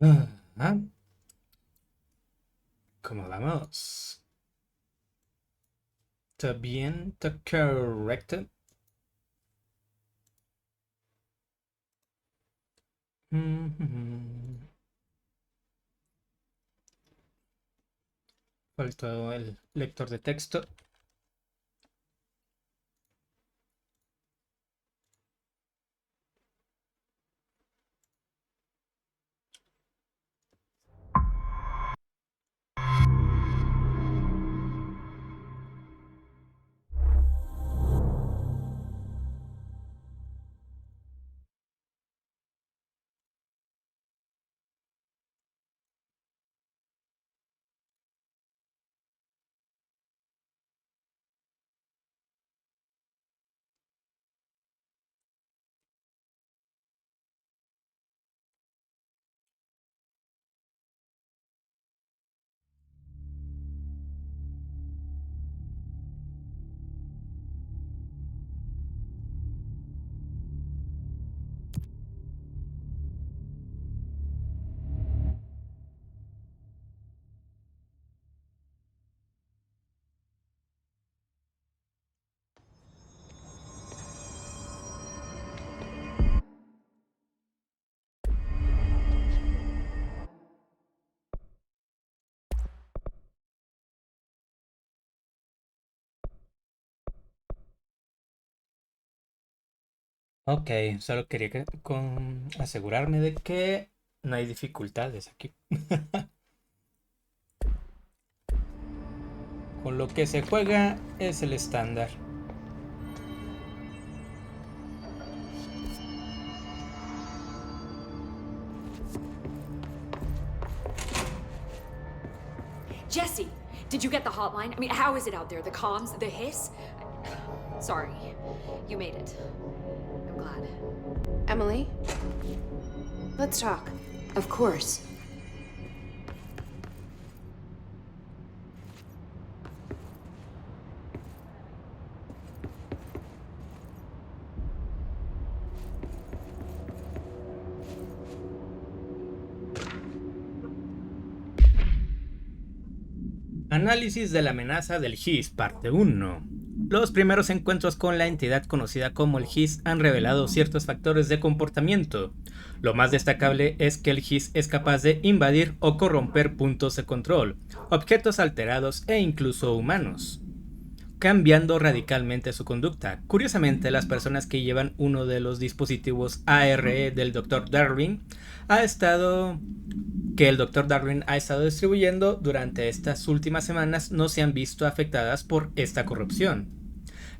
Ah, ¿cómo vamos? ¿Está bien? ¿Está correcto? Mm, Faltó el lector de texto. Ok, solo quería asegurarme de que no hay dificultades aquí. Con lo que se juega es el estándar. Jesse, did you get the hotline? I mean, how is it out there? The comms, the hiss? Sorry, you made it. I'm glad. Emily, let's talk. Of course. Análisis de la amenaza del GIS, parte 1. Los primeros encuentros con la entidad conocida como el GIS han revelado ciertos factores de comportamiento. Lo más destacable es que el GIS es capaz de invadir o corromper puntos de control, objetos alterados e incluso humanos, cambiando radicalmente su conducta. Curiosamente, las personas que llevan uno de los dispositivos ARE del Dr. Darwin ha estado que el Dr. Darwin ha estado distribuyendo durante estas últimas semanas no se han visto afectadas por esta corrupción.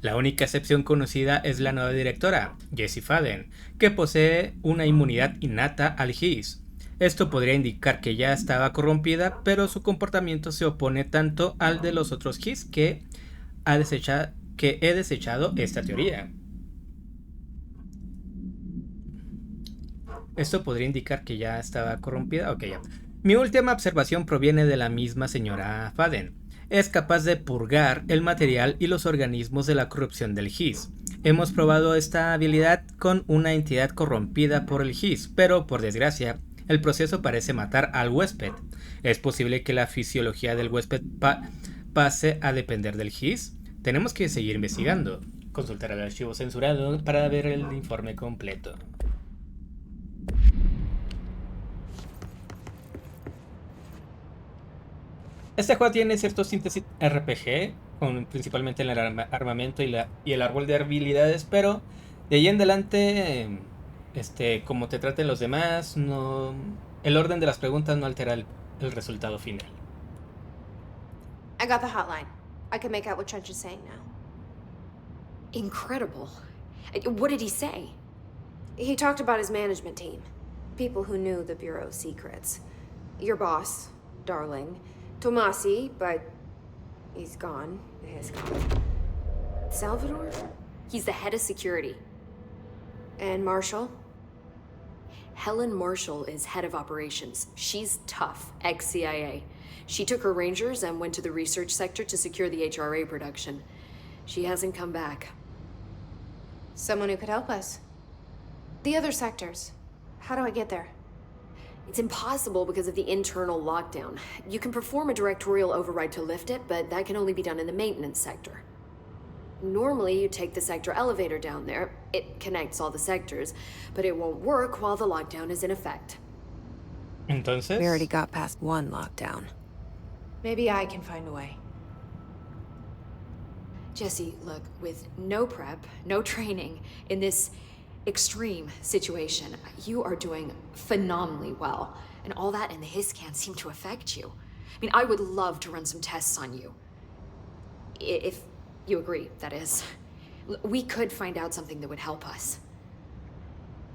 La única excepción conocida es la nueva directora, Jessie Faden, que posee una inmunidad innata al GIS. Esto podría indicar que ya estaba corrompida, pero su comportamiento se opone tanto al de los otros GIS que he desechado esta teoría. Esto podría indicar que ya estaba corrompida. Ok, ya. Mi última observación proviene de la misma señora Faden. Es capaz de purgar el material y los organismos de la corrupción del GIS. Hemos probado esta habilidad con una entidad corrompida por el GIS, pero por desgracia, el proceso parece matar al huésped. ¿Es posible que la fisiología del huésped pase a depender del GIS? Tenemos que seguir investigando. Consultar el archivo censurado para ver el informe completo. Este juego tiene ciertos síntesis RPG, principalmente en el armamento y el árbol de habilidades, pero de ahí en adelante, como te traten los demás, no, el orden de las preguntas no altera el resultado final. I got the hotline. I can make out what Trench is saying now. Incredible. What did he say? He talked about his management team. People who knew the Bureau's secrets. Your boss, Darling. Tomasi, but he's gone. He's gone. Salvador? He's the head of security. And Marshall? Helen Marshall is head of operations. She's tough, ex-CIA. She took her Rangers and went to the research sector to secure the HRA production. She hasn't come back. Someone who could help us. The other sectors. How do I get there? It's impossible because of the internal lockdown. You can perform a directorial override to lift it, but that can only be done in the maintenance sector. Normally, you take the sector elevator down there. It connects all the sectors, but it won't work while the lockdown is in effect. Entonces, We already got past one lockdown. Maybe I can find a way. Jesse, look, with no prep, no training in this extreme situation, you are doing phenomenally well. And all that and the hiss can't seem to affect you. I mean, I would love to run some tests on you. If you agree, that is. We could find out something that would help us.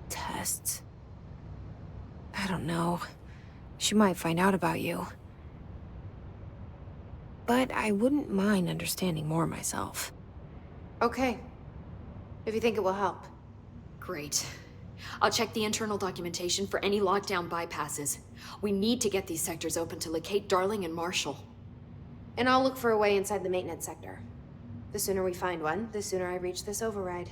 Tests? I don't know. She might find out about you. But I wouldn't mind understanding more myself. Okay. If you think it will help. Great. I'll check the internal documentation for any lockdown bypasses. We need to get these sectors open to locate Darling and Marshall. And I'll look for a way inside the maintenance sector. The sooner we find one, the sooner I reach this override.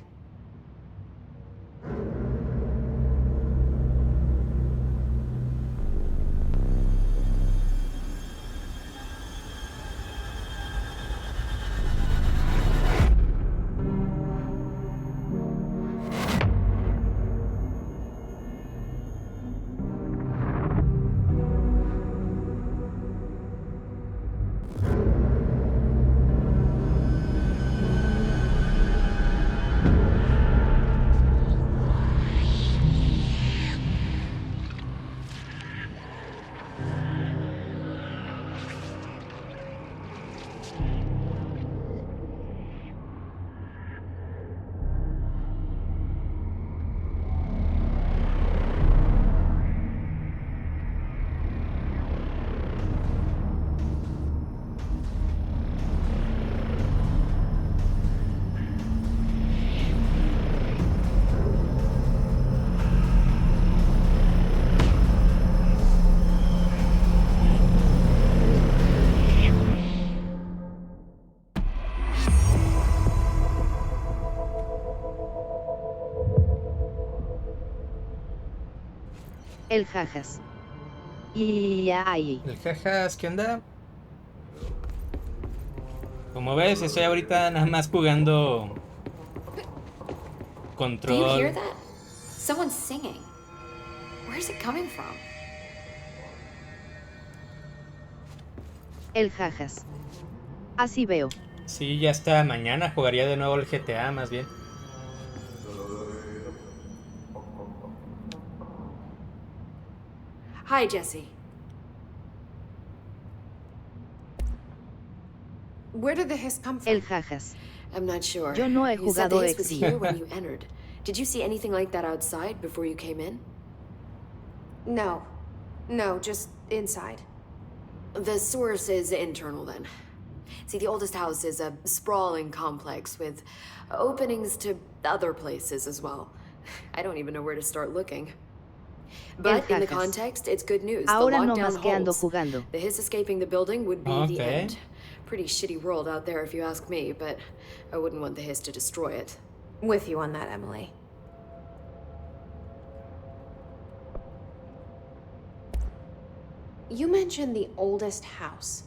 El jajas. Y ahí. el jajas, ¿qué onda? Como ves, estoy ahorita nada más jugando Do you control. hear that? Someone's singing. Where's it coming from? El jajas. Así veo. Sí, ya hasta mañana jugaría de nuevo el GTA, más bien. Hi, Jesse. Where did the hiss come from? El jajas. I'm not sure. Yo no he You said the jugado hiss was Exi. here when you entered. Did you see anything like that outside before you came in? No. No, just inside. The source is internal then. See, the oldest house is a sprawling complex with openings to other places as well. I don't even know where to start looking. But in the jajas. context, it's good news. Ahora the no lockdown más que ando holds. jugando. The hiss escaping the building would be the Okay. end. Pretty shitty world out there if you ask me, but I wouldn't want the hiss to destroy it. With you on that, Emily. You mentioned the oldest house.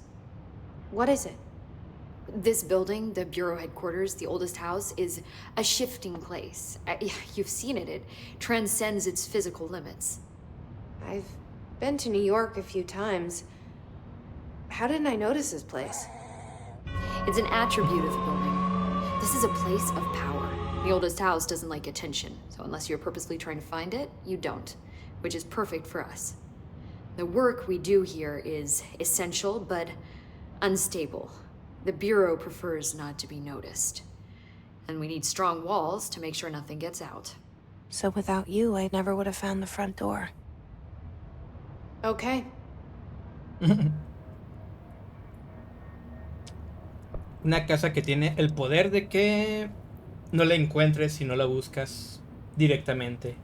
What is it? This building, the Bureau headquarters, the oldest house, is a shifting place. You've seen it. It transcends its physical limits. I've been to New York a few times. How didn't I notice this place? It's an attribute of the building. This is a place of power. The oldest house doesn't like attention, so unless you're purposely trying to find it, you don't, which is perfect for us. The work we do here is essential, but unstable. The Bureau prefers not to be noticed. And we need strong walls to make sure nothing gets out. So without you, I never would have found the front door. Okay. Una casa que tiene el poder de que no la encuentres si no la buscas directamente.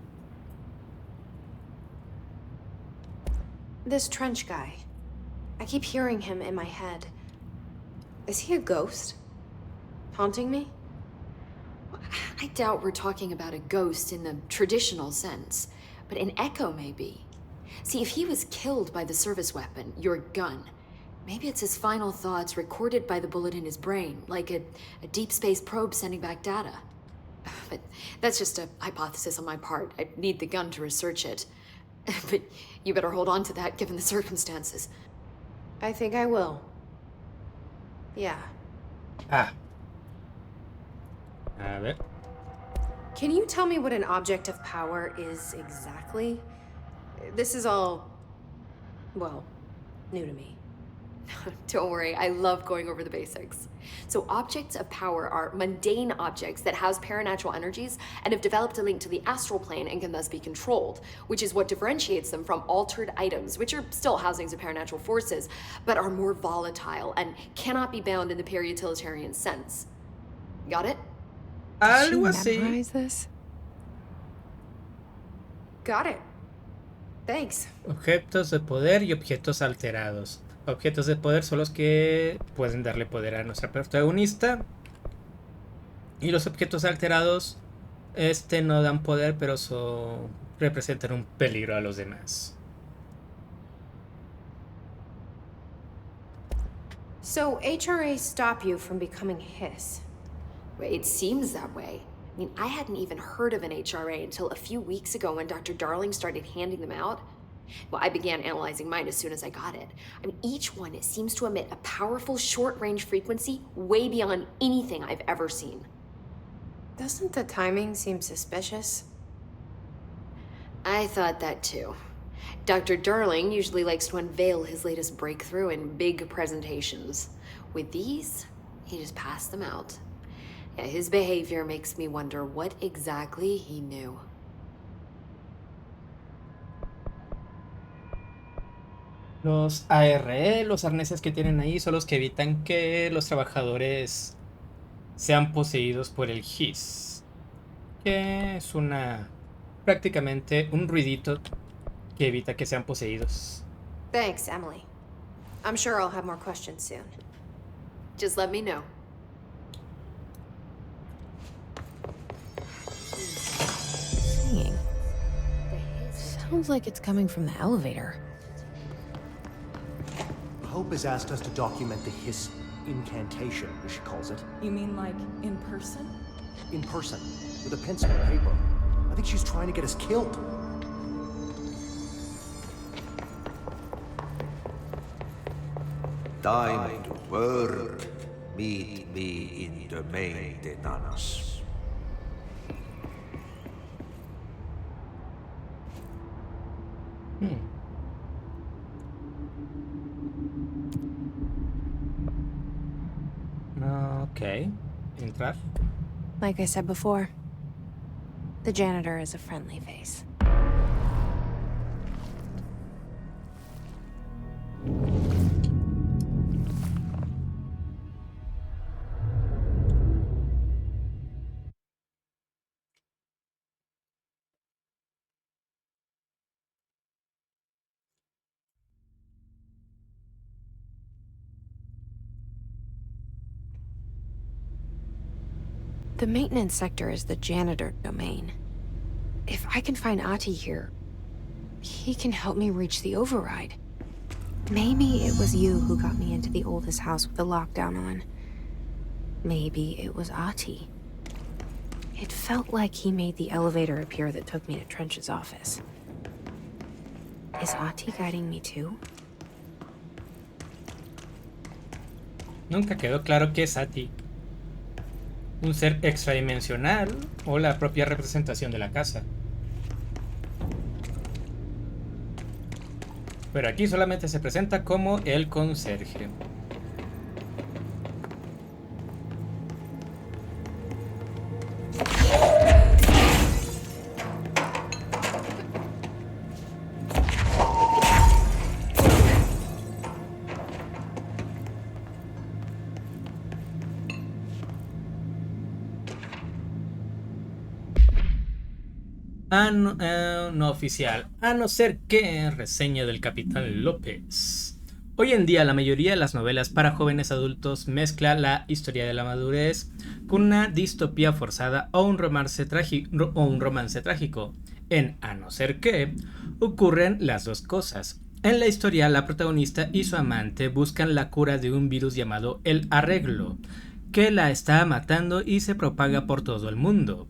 This Trench guy. I keep hearing him in my head. Is he a ghost? Haunting me? I doubt we're talking about a ghost in the traditional sense, but an echo maybe. See, if he was killed by the service weapon, your gun, maybe it's his final thoughts recorded by the bullet in his brain, like a deep space probe sending back data. But that's just a hypothesis on my part. I'd need the gun to research it. But you better hold on to that given the circumstances. I think I will. Yeah. Ah. A ver. Can you tell me what an object of power is exactly? This is all, well, new to me. Don't worry, I love going over the basics. So objects of power are mundane objects that house paranatural energies and have developed a link to the astral plane and can thus be controlled, which is what differentiates them from altered items, which are still housings of paranatural forces, but are more volatile and cannot be bound in the peri-utilitarian sense. Got it? Algo así. Memorize this? Got it. Thanks. Objetos de poder y objetos alterados. Objetos de poder son los que pueden darle poder a nuestra protagonista. Y los objetos alterados, no dan poder, pero representan un peligro a los demás. So HRA stop you from becoming his? It seems that way. I mean, I hadn't even heard of an HRA until a few weeks ago when Dr. Darling started handing them out. Well, I began analyzing mine as soon as I got it. I mean, each one, it seems to emit a powerful short-range frequency way beyond anything I've ever seen. Doesn't the timing seem suspicious? I thought that too. Dr. Darling usually likes to unveil his latest breakthrough in big presentations. With these, he just passed them out. Yeah, his behavior makes me wonder what exactly he knew. Los ARE, los arneses que tienen ahí, son los que evitan que los trabajadores sean poseídos por el Hiss. Que es prácticamente un ruidito que evita que sean poseídos. Thanks, Emily. I'm sure I'll have more questions soon. Just let me know. Singing. Sounds like it's coming from the elevator. Hope has asked us to document the Hiss incantation, as she calls it. You mean like in person? In person, with a pencil and paper. I think she's trying to get us killed. Time to work. Meet me in the main de Nanas. Ok. Entrar. Like I said before, the janitor is a friendly face. The maintenance sector is the janitor domain. If I can find Ati here, he can help me reach the override. Maybe it was you who got me into the oldest house with the lockdown on. Maybe it was Ati. It felt like he made the elevator appear that took me to Trench's office. Is Ati guiding me too? Nunca quedó claro qué es Ati. Un ser extradimensional o la propia representación de la casa. Pero aquí solamente se presenta como el conserje. No oficial, a no ser que reseña del Capitán López. Hoy en día la mayoría de las novelas para jóvenes adultos mezcla la historia de la madurez con una distopía forzada o un romance trágico. En A no ser que, ocurren las dos cosas. En la historia, la protagonista y su amante buscan la cura de un virus llamado el arreglo, que la está matando y se propaga por todo el mundo.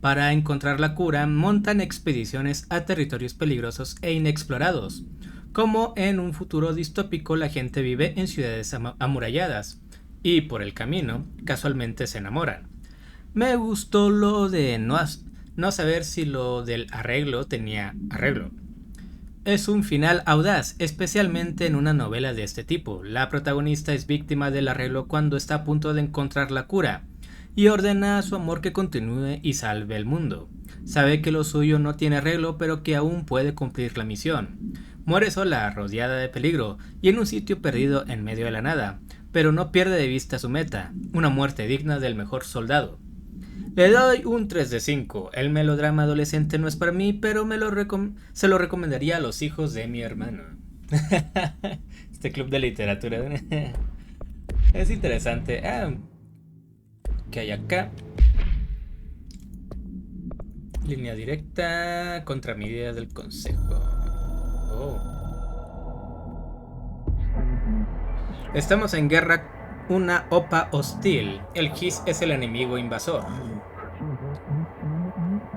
Para encontrar la cura, montan expediciones a territorios peligrosos e inexplorados. Como en un futuro distópico, la gente vive en ciudades amuralladas y por el camino casualmente se enamoran. Me gustó lo de no saber si lo del arreglo tenía arreglo. Es un final audaz, especialmente en una novela de este tipo. La protagonista es víctima del arreglo cuando está a punto de encontrar la cura y ordena a su amor que continúe y salve el mundo. Sabe que lo suyo no tiene arreglo, pero que aún puede cumplir la misión. Muere sola, rodeada de peligro y en un sitio perdido en medio de la nada, pero no pierde de vista su meta, una muerte digna del mejor soldado. Le doy un 3 de 5. El melodrama adolescente no es para mí, pero se lo recomendaría a los hijos de mi hermano. Este club de literatura es interesante. ¿Qué hay acá? Línea directa. Contramedidas del consejo. Oh. Estamos en guerra. Una OPA hostil. El GIS es el enemigo invasor.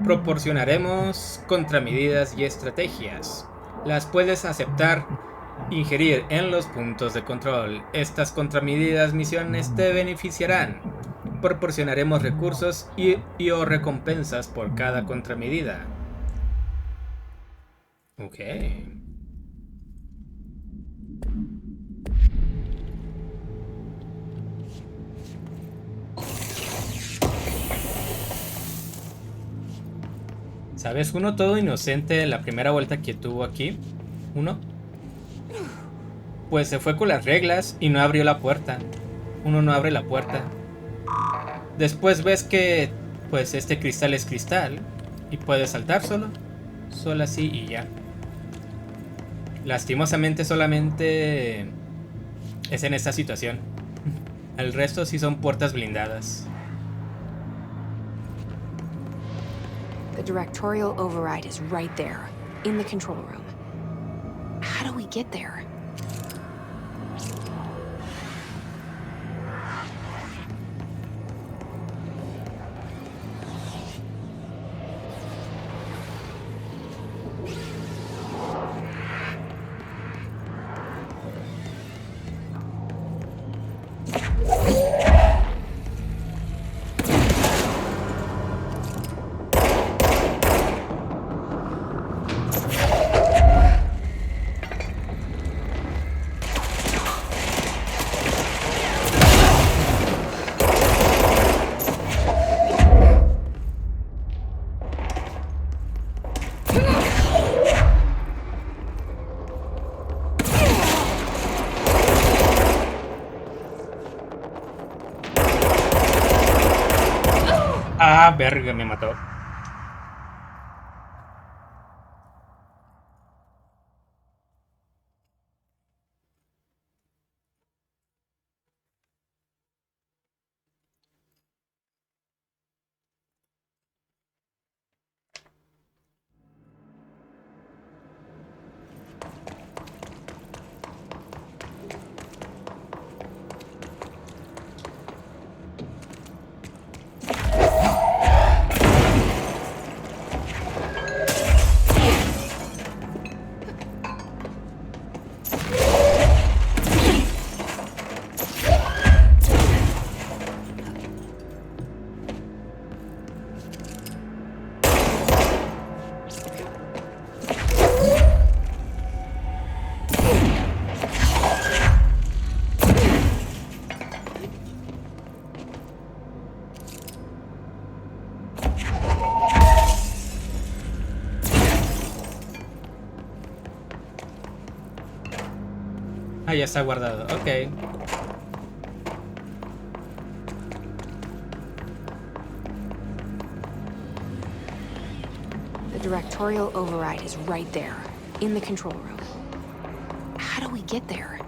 Proporcionaremos contramedidas y estrategias. Las puedes aceptar, ingerir en los puntos de control. Estas contramedidas misiones te beneficiarán. Proporcionaremos recursos y o recompensas por cada contramedida. Ok. ¿Sabes? Uno todo inocente la primera vuelta que tuvo aquí. Uno. Pues se fue con las reglas y no abrió la puerta. Uno no abre la puerta. Después ves que pues este cristal es cristal y puedes saltar solo así y ya. Lastimosamente solamente es en esta situación. El resto sí son puertas blindadas. The directorial override is right there, in the control room. How do we get there? Ah, verga, me mató. Ah, ya está guardado. Ok. The directorial override is right there, in the control room. How do we get there?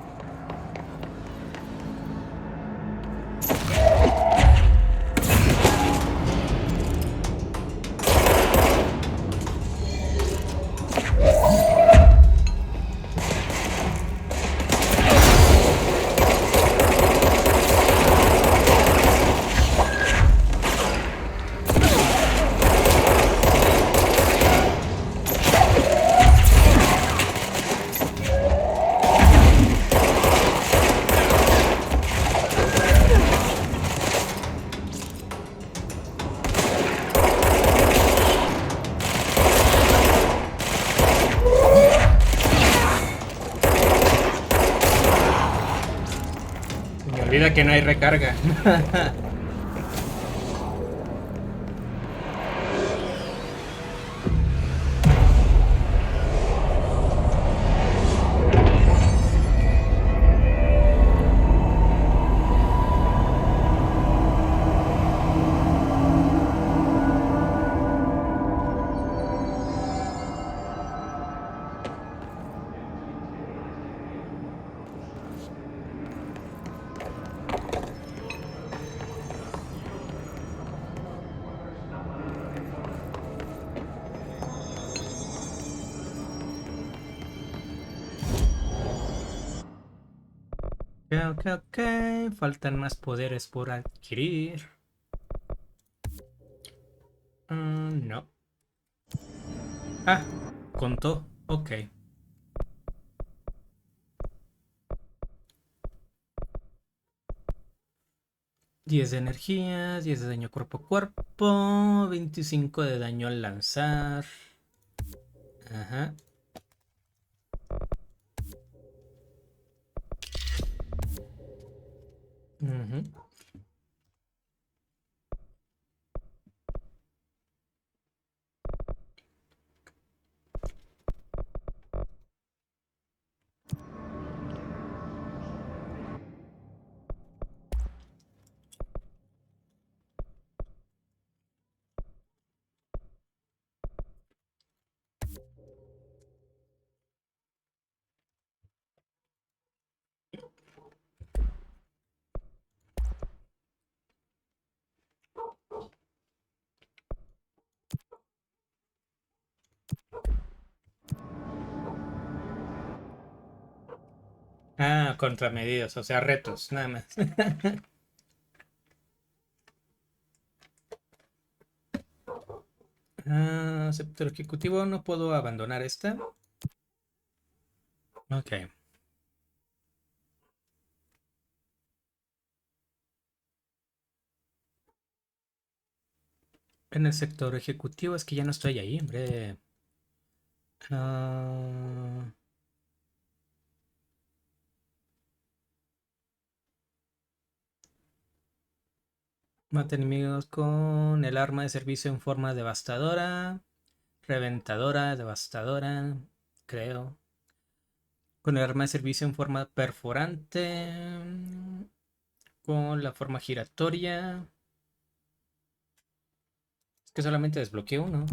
olvida que no hay recarga. Ok. Faltan más poderes por adquirir. No. Ah, contó. Ok. 10 de energía, 10 de daño cuerpo a cuerpo, 25 de daño al lanzar. Ajá. Ujú. Ah, contramedidas, o sea, retos, nada más. Sector ejecutivo, no puedo abandonar esta. Ok. En el sector ejecutivo es que ya no estoy ahí, hombre. Ah, mata enemigos con el arma de servicio en forma devastadora. Reventadora, devastadora, creo. Con el arma de servicio en forma perforante. Con la forma giratoria. Es que solamente desbloqueo uno.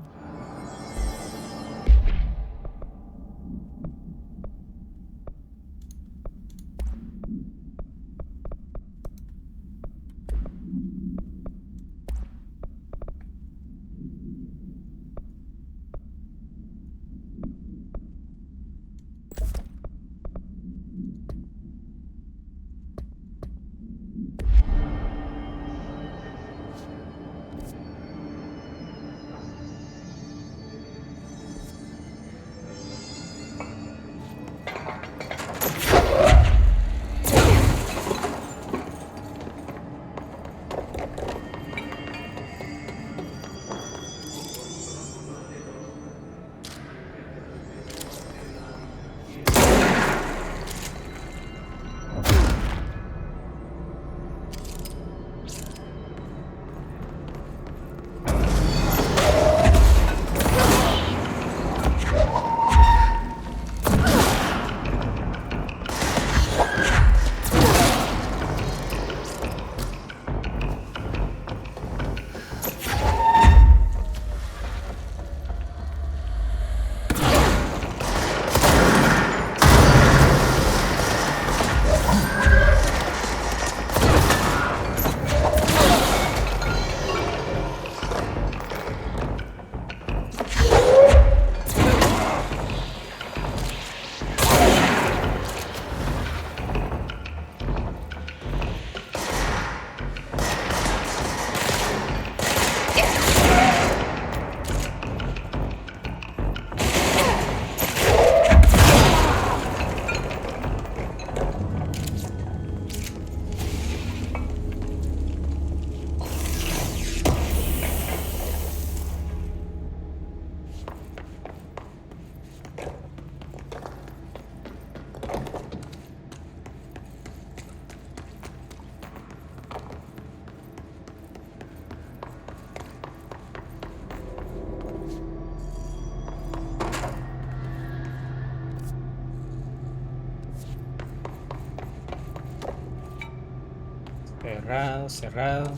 Cerrado, cerrado.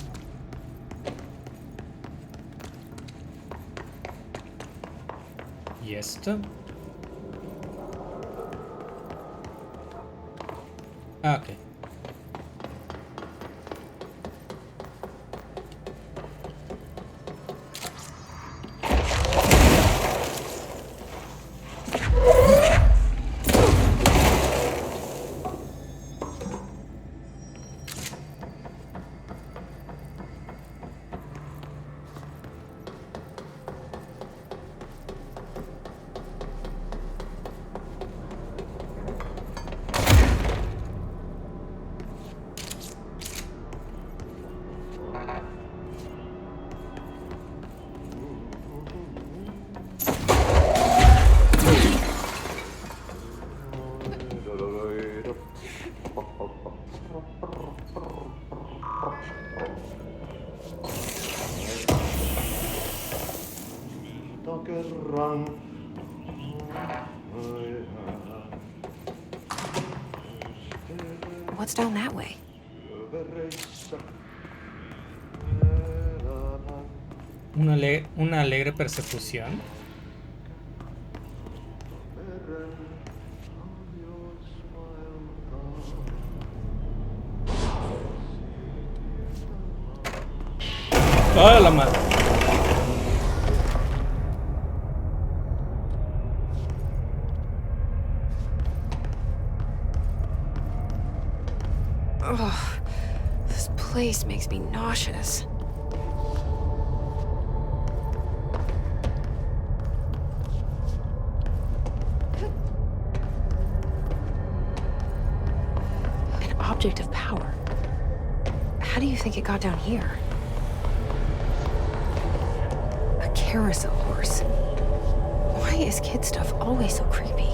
¿Y esto? Ah, ok. What's down that way? Una alegre persecución. ¡Ah, la madre! Ugh, this place makes me nauseous. An object of power. How do you think it got down here? A carousel horse. Why is kid stuff always so creepy?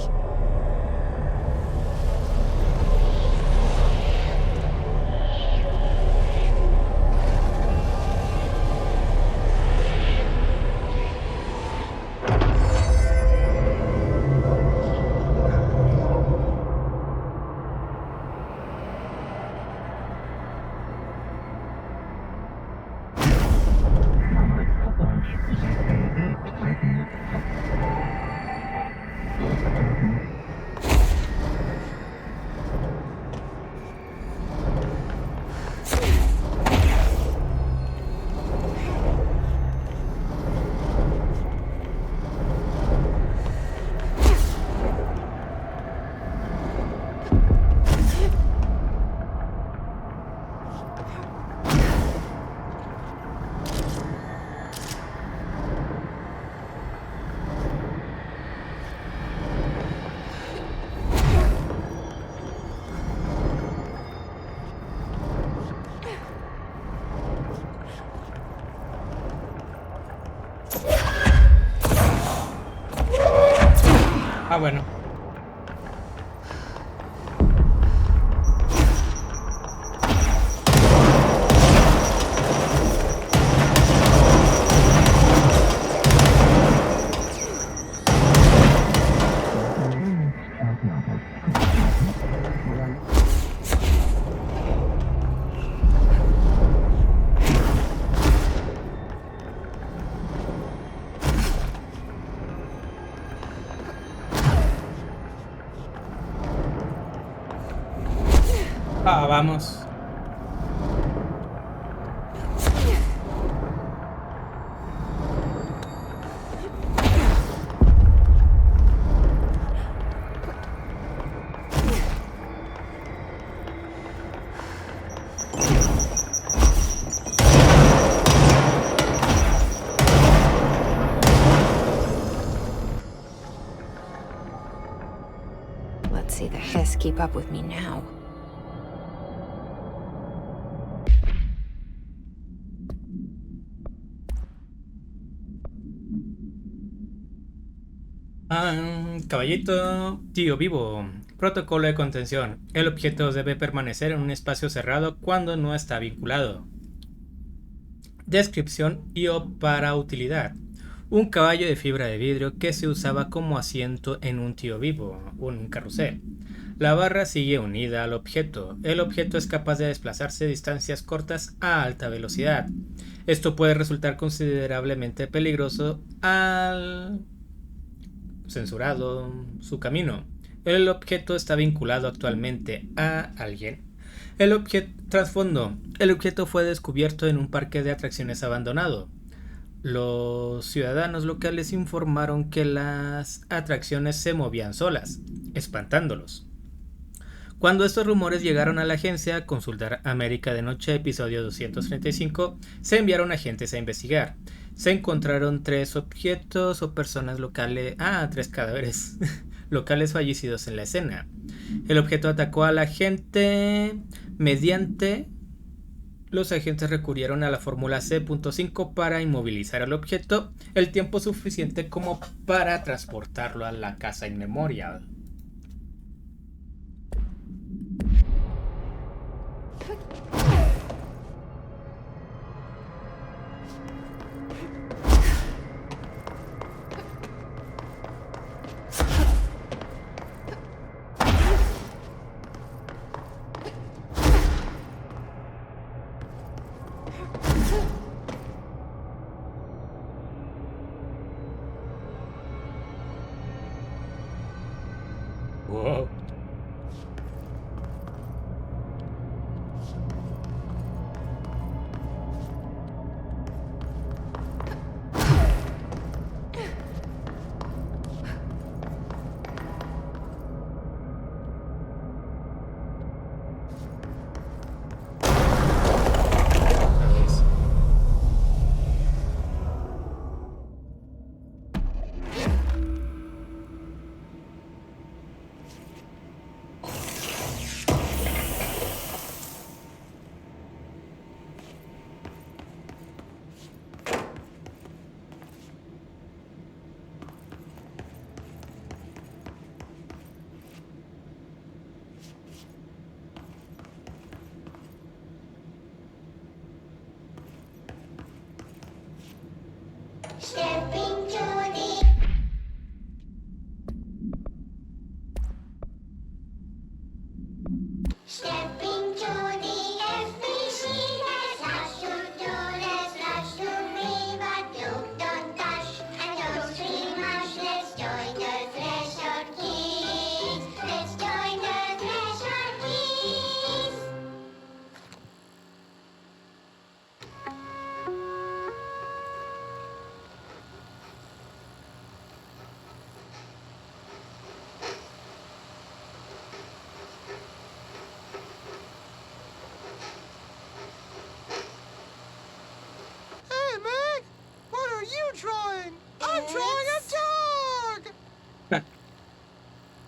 Ah, bueno. Ah, vamos. Let's see the hiss keep up with me now. Caballito, tío vivo. Protocolo de contención. El objeto debe permanecer en un espacio cerrado cuando no está vinculado. Descripción y o para utilidad. Un caballo de fibra de vidrio que se usaba como asiento en un tío vivo, un carrusel. La barra sigue unida al objeto. El objeto es capaz de desplazarse distancias cortas a alta velocidad. Esto puede resultar considerablemente peligroso al censurado su camino. El objeto está vinculado actualmente a alguien. El objeto fue descubierto en un parque de atracciones abandonado. Los ciudadanos locales informaron que las atracciones se movían solas, espantándolos. Cuando estos rumores llegaron a la agencia Consultar América de Noche, episodio 235, se enviaron agentes a investigar. Se encontraron 3 objetos o personas locales, 3 cadáveres locales fallecidos en la escena. El objeto atacó a la gente mediante... Los agentes recurrieron a la fórmula C.5 para inmovilizar al objeto el tiempo suficiente como para transportarlo a la casa inmemorial. Wow.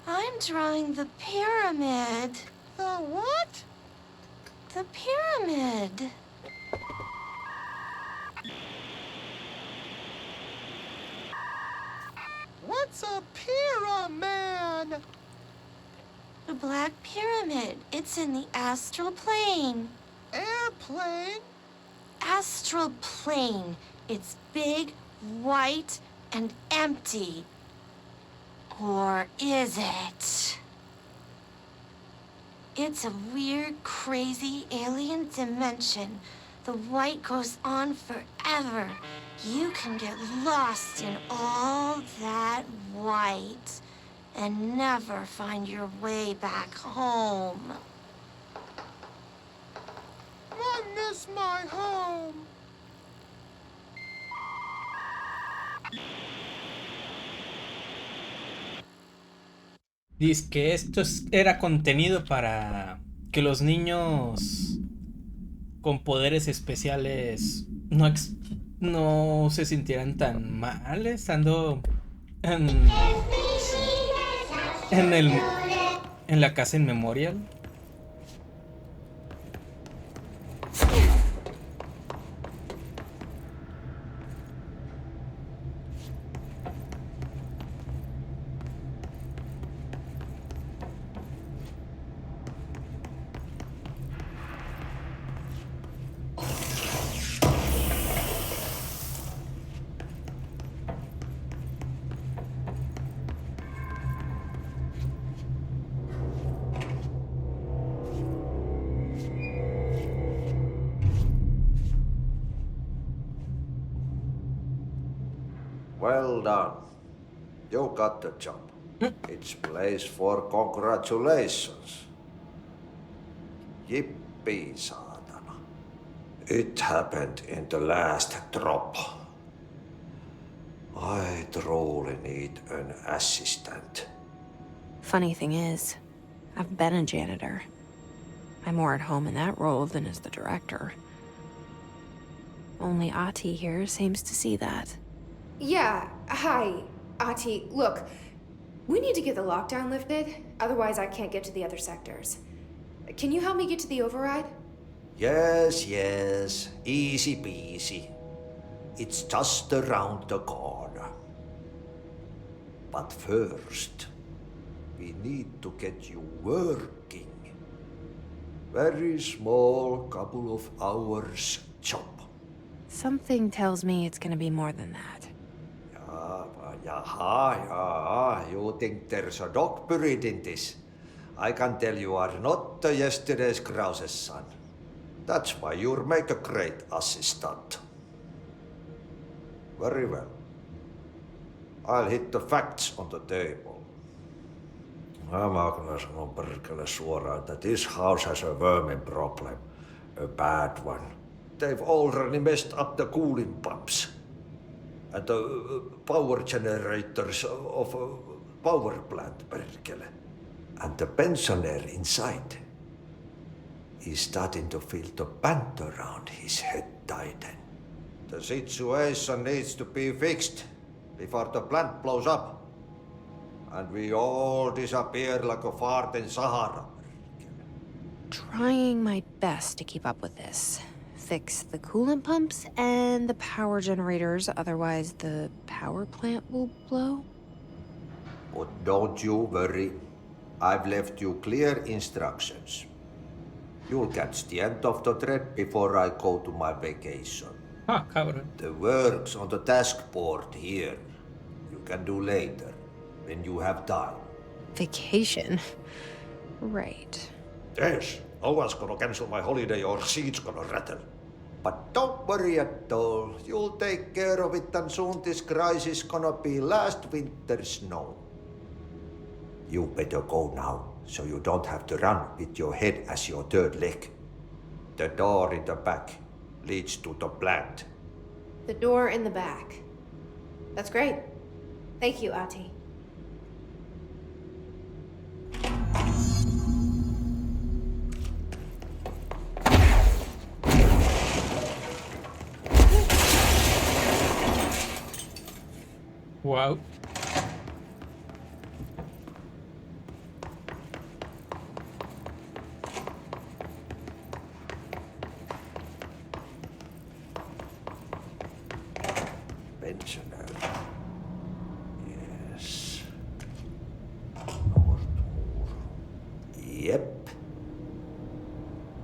I'm drawing the pyramid. The what? The pyramid. What's a pyramid? The Black Pyramid. It's in the astral plane. Airplane? Astral plane. It's big, white, and empty. Or is it? It's a weird, crazy alien dimension. The white goes on forever. You can get lost in all that white and never find your way back home. I miss my home. Dice que esto era contenido para que los niños con poderes especiales no se sintieran tan mal estando en la casa inmemorial. Well done. You got the job. It's place for congratulations. Yippee, saatana. It happened in the last drop. I truly need an assistant. Funny thing is, I've been a janitor. I'm more at home in that role than as the director. Only Ati here seems to see that. Yeah, hi, Ati. Look, we need to get the lockdown lifted, otherwise I can't get to the other sectors. Can you help me get to the override? Yes, easy peasy. It's just around the corner. But first, we need to get you working. Very small, couple of hours job. Something tells me it's gonna be more than that. Yeah. You think there's a dog buried in this? I can tell you are not yesterday's Krause's son. That's why you'll make a great assistant. Very well. I'll hit the facts on the table. Mä kyllä sanon perkele suoraan, että this house has a vermin problem. A bad one. They've already messed up the cooling pumps. And the power generators of a power plant, perkele. And the pensioner inside is starting to feel the band around his head tighten. The situation needs to be fixed before the plant blows up. And we all disappear like a fart in Sahara. Trying my best to keep up with this. Fix the coolant pumps and the power generators, otherwise the power plant will blow. But don't you worry. I've left you clear instructions. You'll catch the end of the thread before I go to my vacation. Cabrón. The work's on the task board here. You can do later, when you have time. Vacation? Right. Yes, no one's gonna cancel my holiday or seat's gonna rattle. But don't worry at all. You'll take care of it and soon this crisis gonna be last winter's snow. You better go now, so you don't have to run with your head as your third leg. The door in the back leads to the plant. The door in the back. That's great. Thank you, Ati. Wow. Pensioner. Yes. Number 2. Yep.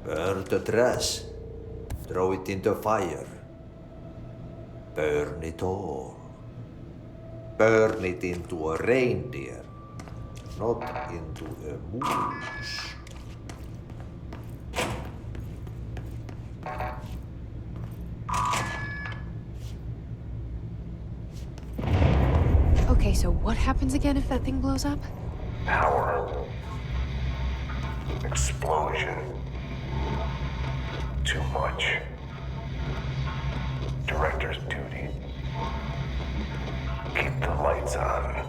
Burn the trash. Throw it in the fire. Burn it all. Burn it into a reindeer, not into a moose. Okay, so what happens again if that thing blows up? Power. Explosion. Too much. Director's duty. Keep the lights on.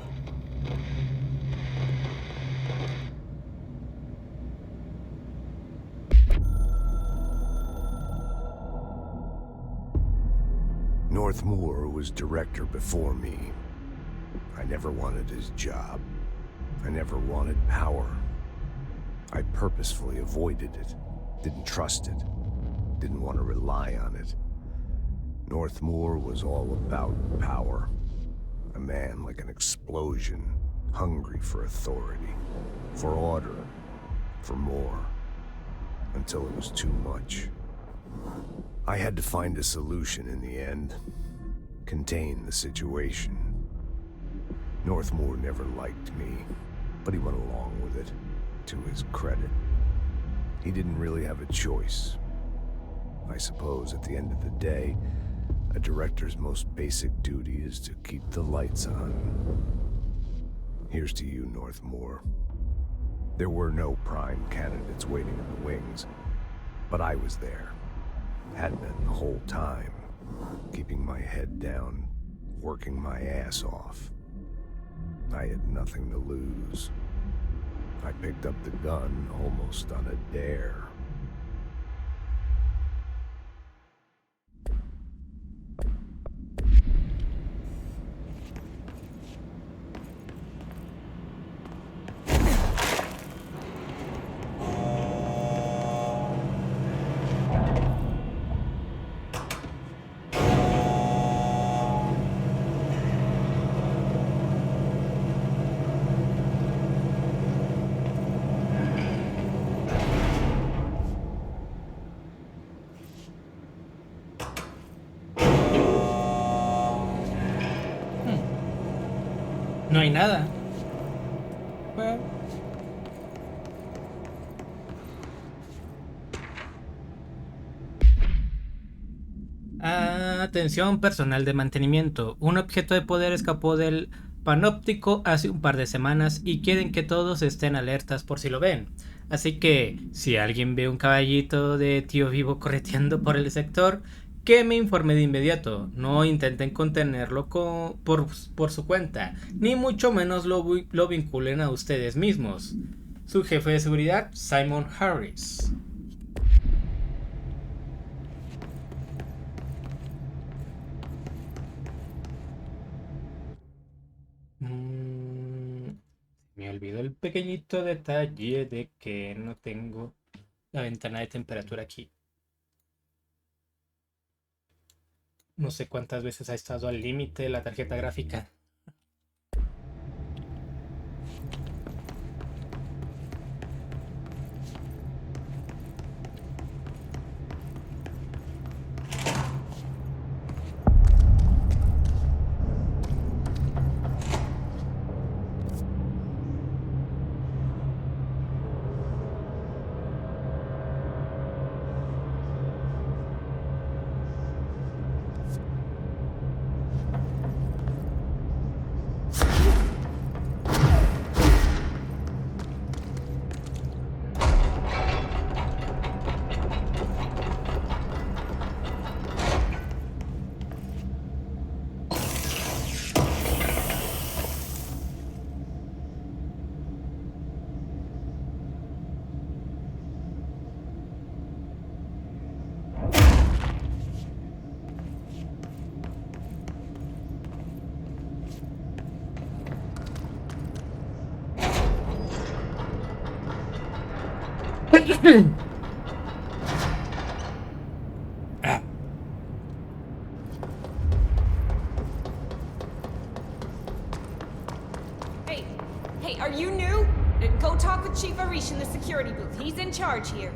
Northmoor was director before me. I never wanted his job. I never wanted power. I purposefully avoided it. Didn't trust it. Didn't want to rely on it. Northmoor was all about power. A man like an explosion, hungry for authority, for order, for more, until it was too much. I had to find a solution in the end, contain the situation. Northmoor never liked me, but he went along with it, to his credit. He didn't really have a choice. I suppose at the end of the day, A director's most basic duty is to keep the lights on. Here's to you, Northmore. There were no prime candidates waiting in the wings, but I was there. Had been the whole time, keeping my head down, working my ass off. I had nothing to lose. I picked up the gun almost on a dare. No hay nada. Bueno. Atención personal de mantenimiento. Un objeto de poder escapó del panóptico hace un par de semanas y quieren que todos estén alertas por si lo ven. Así que, si alguien ve un caballito de tío vivo correteando por el sector, que me informe de inmediato. No intenten contenerlo por su cuenta, ni mucho menos lo vinculen a ustedes mismos. Su jefe de seguridad, Simon Harris. Me olvidó el pequeñito detalle de que no tengo la ventana de temperatura aquí. No sé cuántas veces ha estado al límite la tarjeta gráfica. Hey, are you new? Go talk with Chief Arish in the security booth. He's in charge here.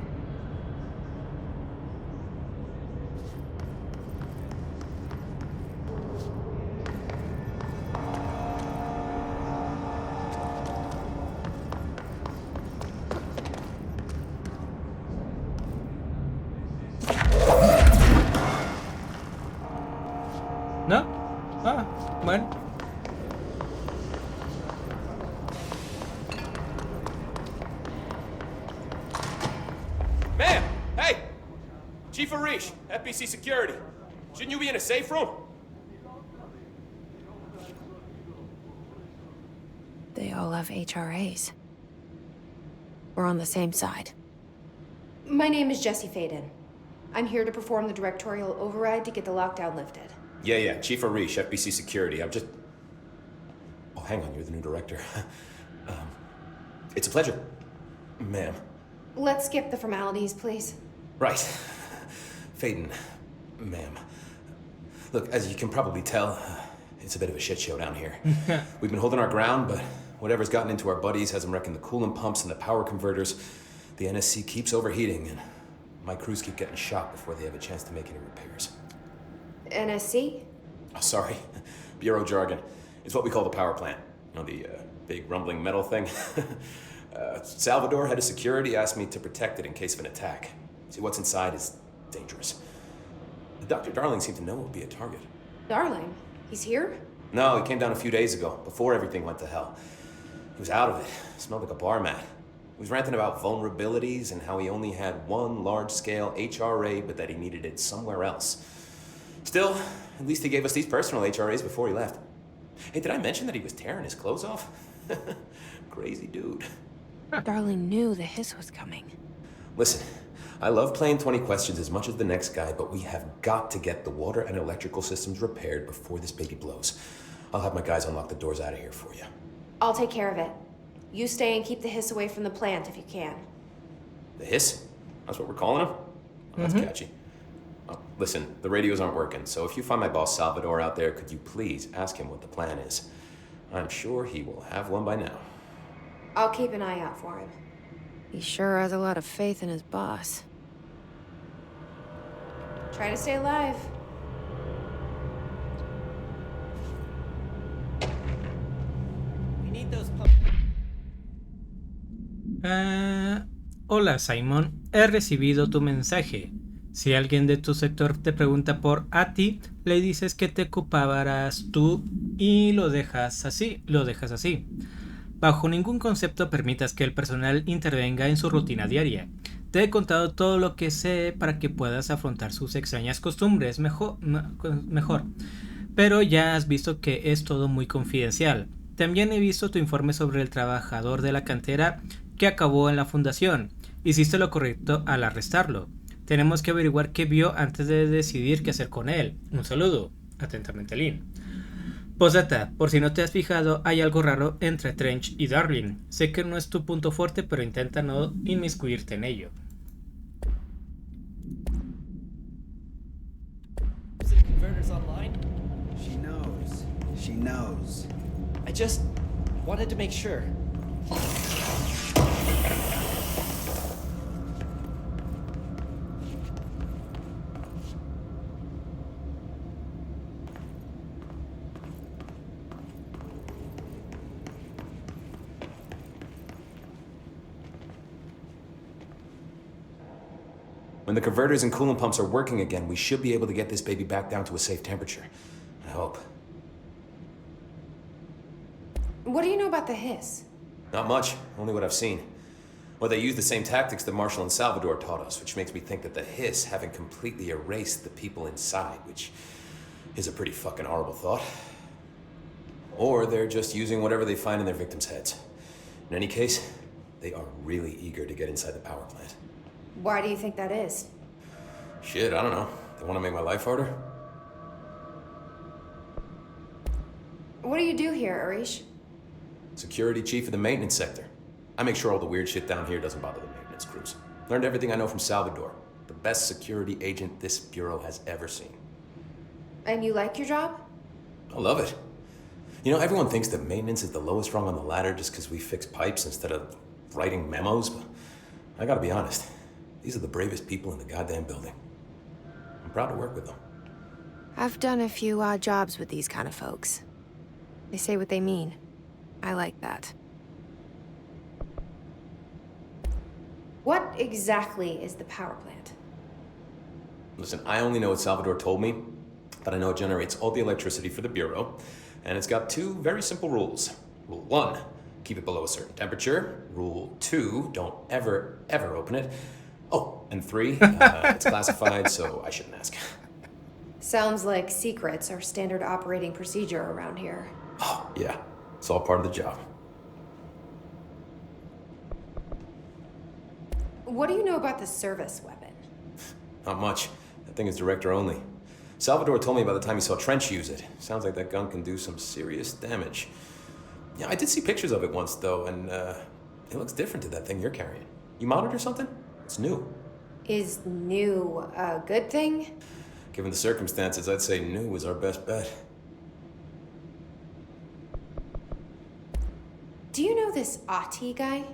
¿No? Ah, bueno. Ma'am! Hey! Chief Arish, FBC Security. Shouldn't you be in a safe room? They all have HRAs. We're on the same side. My name is Jesse Faden. I'm here to perform the directorial override to get the lockdown lifted. Yeah, Chief Arish, FBC Security. I'm just... Oh, hang on, you're the new director. It's a pleasure, ma'am. Let's skip the formalities, please. Right. Faden, ma'am. Look, as you can probably tell, it's a bit of a shit show down here. We've been holding our ground, but whatever's gotten into our buddies has them wrecking the coolant pumps and the power converters. The NSC keeps overheating, and my crews keep getting shot before they have a chance to make any repairs. NSC? Oh, sorry. Bureau jargon. It's what we call the power plant. You know, the big rumbling metal thing? Salvador, head of security, asked me to protect it in case of an attack. See, what's inside is dangerous. Dr. Darling seemed to know it would be a target. Darling, he's here? No, he came down a few days ago, before everything went to hell. He was out of it. Smelled like a bar mat. He was ranting about vulnerabilities and how he only had one large-scale HRA, but that he needed it somewhere else. Still, at least he gave us these personal HRAs before he left. Hey, did I mention that he was tearing his clothes off? Crazy dude. Darling knew the hiss was coming. Listen, I love playing 20 questions as much as the next guy, but we have got to get the water and electrical systems repaired before this baby blows. I'll have my guys unlock the doors out of here for you. I'll take care of it. You stay and keep the hiss away from the plant if you can. The hiss? That's what we're calling him? Oh, that's catchy. Oh, listen, the radios aren't working, so if you find my boss Salvador out there, could you please ask him what the plan is? I'm sure he will have one by now. I'll keep an eye out for him. He sure has a lot of faith in his boss. Try to stay alive. We need those Hola Simon, he recibido tu mensaje. Si alguien de tu sector te pregunta por Ati, le dices que te ocuparás tú y lo dejas así. Bajo ningún concepto permitas que el personal intervenga en su rutina diaria. Te he contado todo lo que sé para que puedas afrontar sus extrañas costumbres mejor. Pero ya has visto que es todo muy confidencial. También he visto tu informe sobre el trabajador de la cantera que acabó en la fundación. Hiciste lo correcto al arrestarlo. Tenemos que averiguar qué vio antes de decidir qué hacer con él. Un saludo. Atentamente, Lynn. Postdata, por si no te has fijado, hay algo raro entre Trench y Darling. Sé que no es tu punto fuerte, pero intenta no inmiscuirte en ello. converters online? She knows. I just wanted to make sure. When the converters and coolant pumps are working again, we should be able to get this baby back down to a safe temperature. I hope. What do you know about the hiss? Not much, only what I've seen. Well, they use the same tactics that Marshall and Salvador taught us, which makes me think that the hiss haven't completely erased the people inside, which is a pretty fucking horrible thought. Or they're just using whatever they find in their victims' heads. In any case, they are really eager to get inside the power plant. Why do you think that is? Shit, I don't know. They want to make my life harder? What do you do here, Arish? Security chief of the maintenance sector. I make sure all the weird shit down here doesn't bother the maintenance crews. Learned everything I know from Salvador. The best security agent this bureau has ever seen. And you like your job? I love it. You know, everyone thinks that maintenance is the lowest rung on the ladder just because we fix pipes instead of writing memos, but I gotta be honest. These are the bravest people in the goddamn building. I'm proud to work with them. I've done a few odd jobs with these kind of folks. They say what they mean. I like that. What exactly is the power plant? Listen, I only know what Salvador told me, but I know it generates all the electricity for the Bureau, and it's got two very simple rules. Rule 1, keep it below a certain temperature. Rule 2, don't ever, ever open it. Oh, and 3, it's classified, so I shouldn't ask. Sounds like secrets are standard operating procedure around here. Oh, yeah. It's all part of the job. What do you know about the service weapon? Not much. That thing is director only. Salvador told me by the time he saw Trench use it. Sounds like that gun can do some serious damage. Yeah, I did see pictures of it once, though, and it looks different to that thing you're carrying. You modded or something? It's new. Is new a good thing? Given the circumstances, I'd say new is our best bet. Do you know this Ati guy?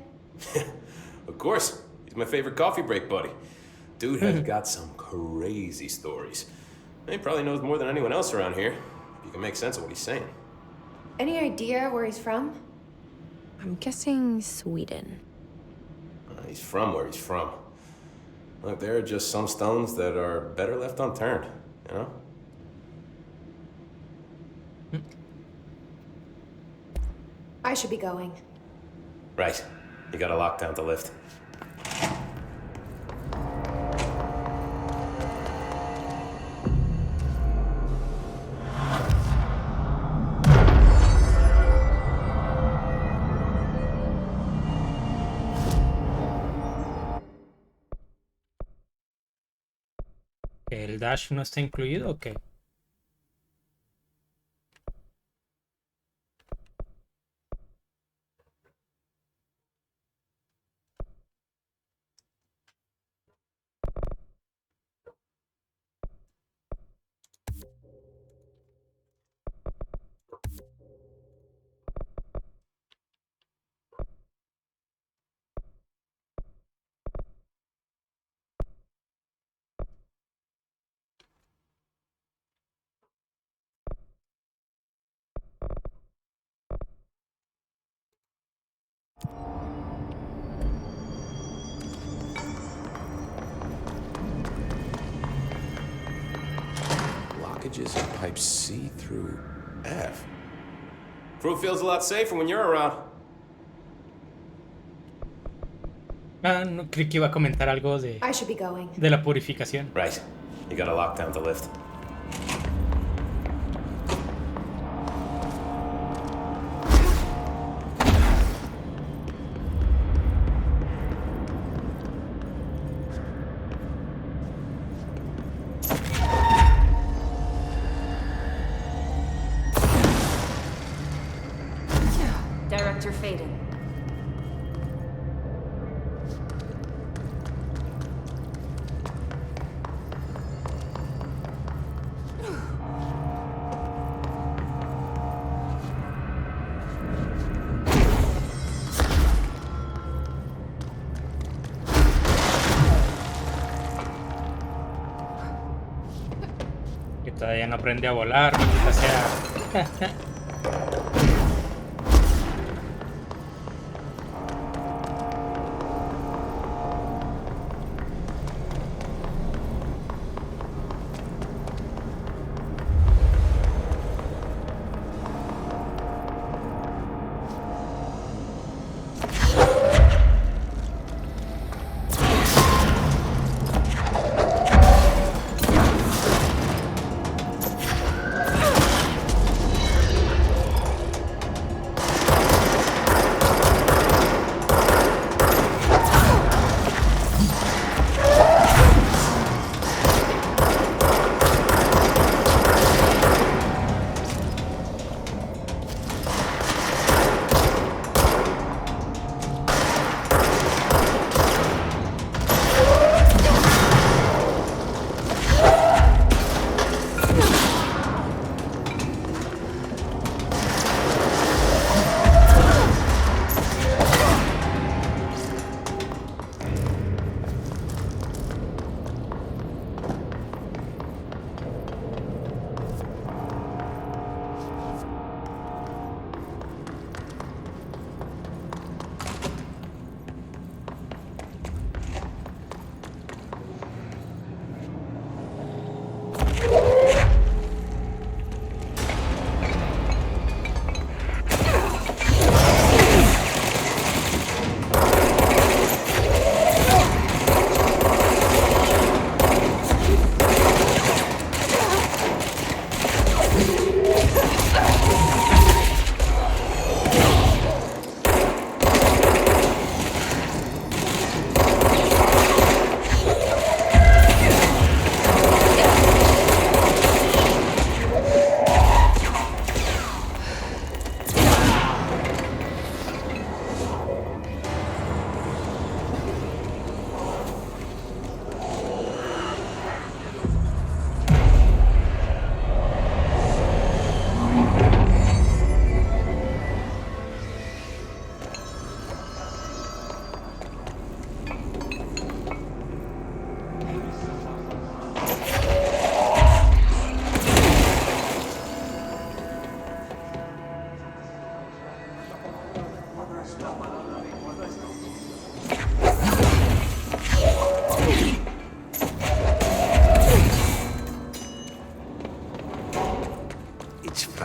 Of course. He's my favorite coffee break buddy. Dude has got some crazy stories. He probably knows more than anyone else around here, if you can make sense of what he's saying. Any idea where he's from? I'm guessing Sweden. He's from where he's from. Look, there are just some stones that are better left unturned. You know? I should be going. Right. You gotta lock down the lift. ¿El dash no está incluido o qué? Blockages in pipe C through F. Crew feels a lot safer when you're around. Ah, no, creí que iba a comentar algo de I should be going. la purificación. Right. You gotta lock down the lift. Director Faden. Que todavía no aprende a volar, maldita sea.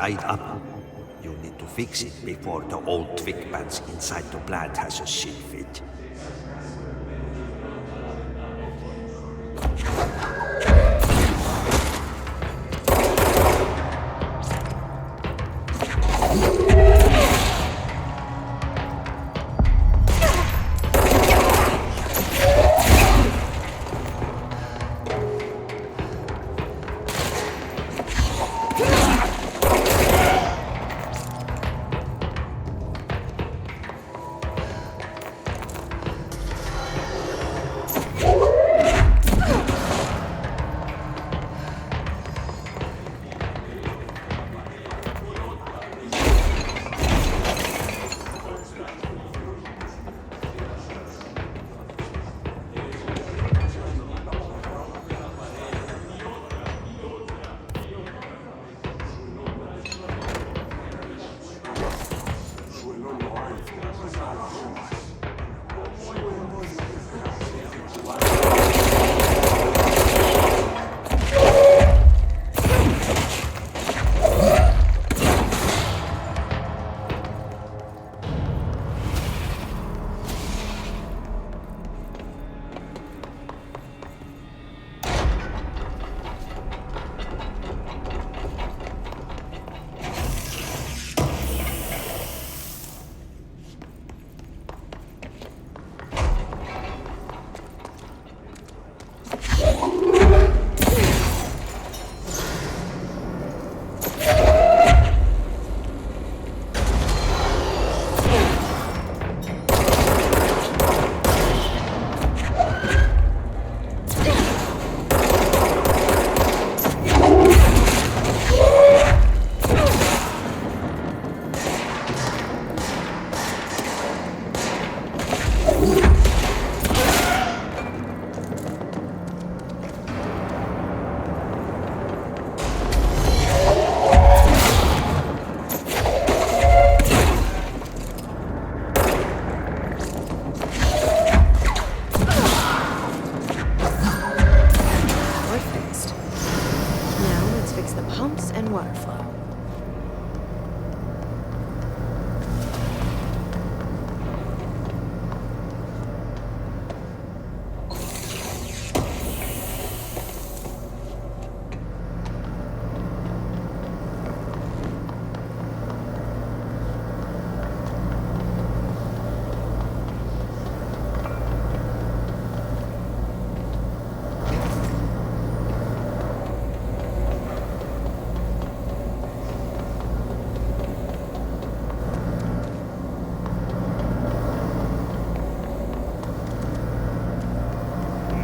tied up. You need to fix it before the old twig pants inside the plant has a shit fit.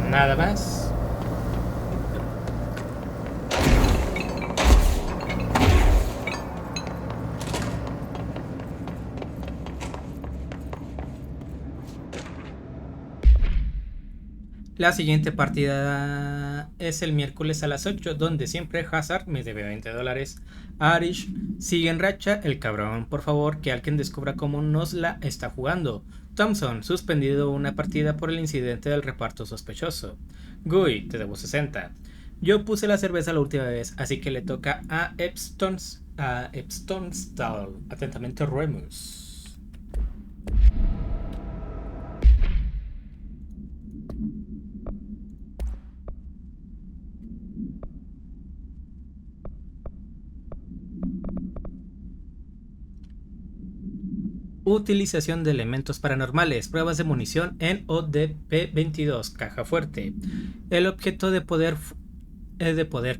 Nada más. La siguiente partida es el miércoles a las 8, donde siempre Hazard me debe $20. Arish sigue en racha, el cabrón, por favor, que alguien descubra cómo nos la está jugando. Thompson, suspendido una partida por el incidente del reparto sospechoso. Guy, te debo 60. Yo puse la cerveza la última vez, así que le toca a Epstonstall. Atentamente, Remus. Utilización de elementos paranormales. Pruebas de munición en ODP-22. Caja fuerte. El objeto de poder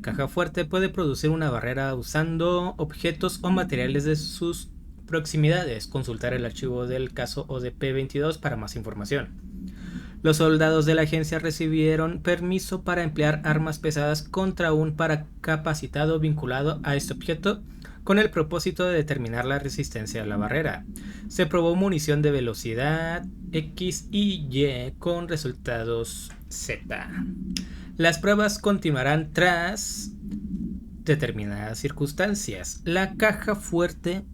caja fuerte puede producir una barrera usando objetos o materiales de sus proximidades. Consultar el archivo del caso ODP-22 para más información. Los soldados de la agencia recibieron permiso para emplear armas pesadas contra un paracapacitado vinculado a este objeto, con el propósito de determinar la resistencia a la barrera. Se probó munición de velocidad X y Y con resultados Z. Las pruebas continuarán tras determinadas circunstancias. La caja fuerte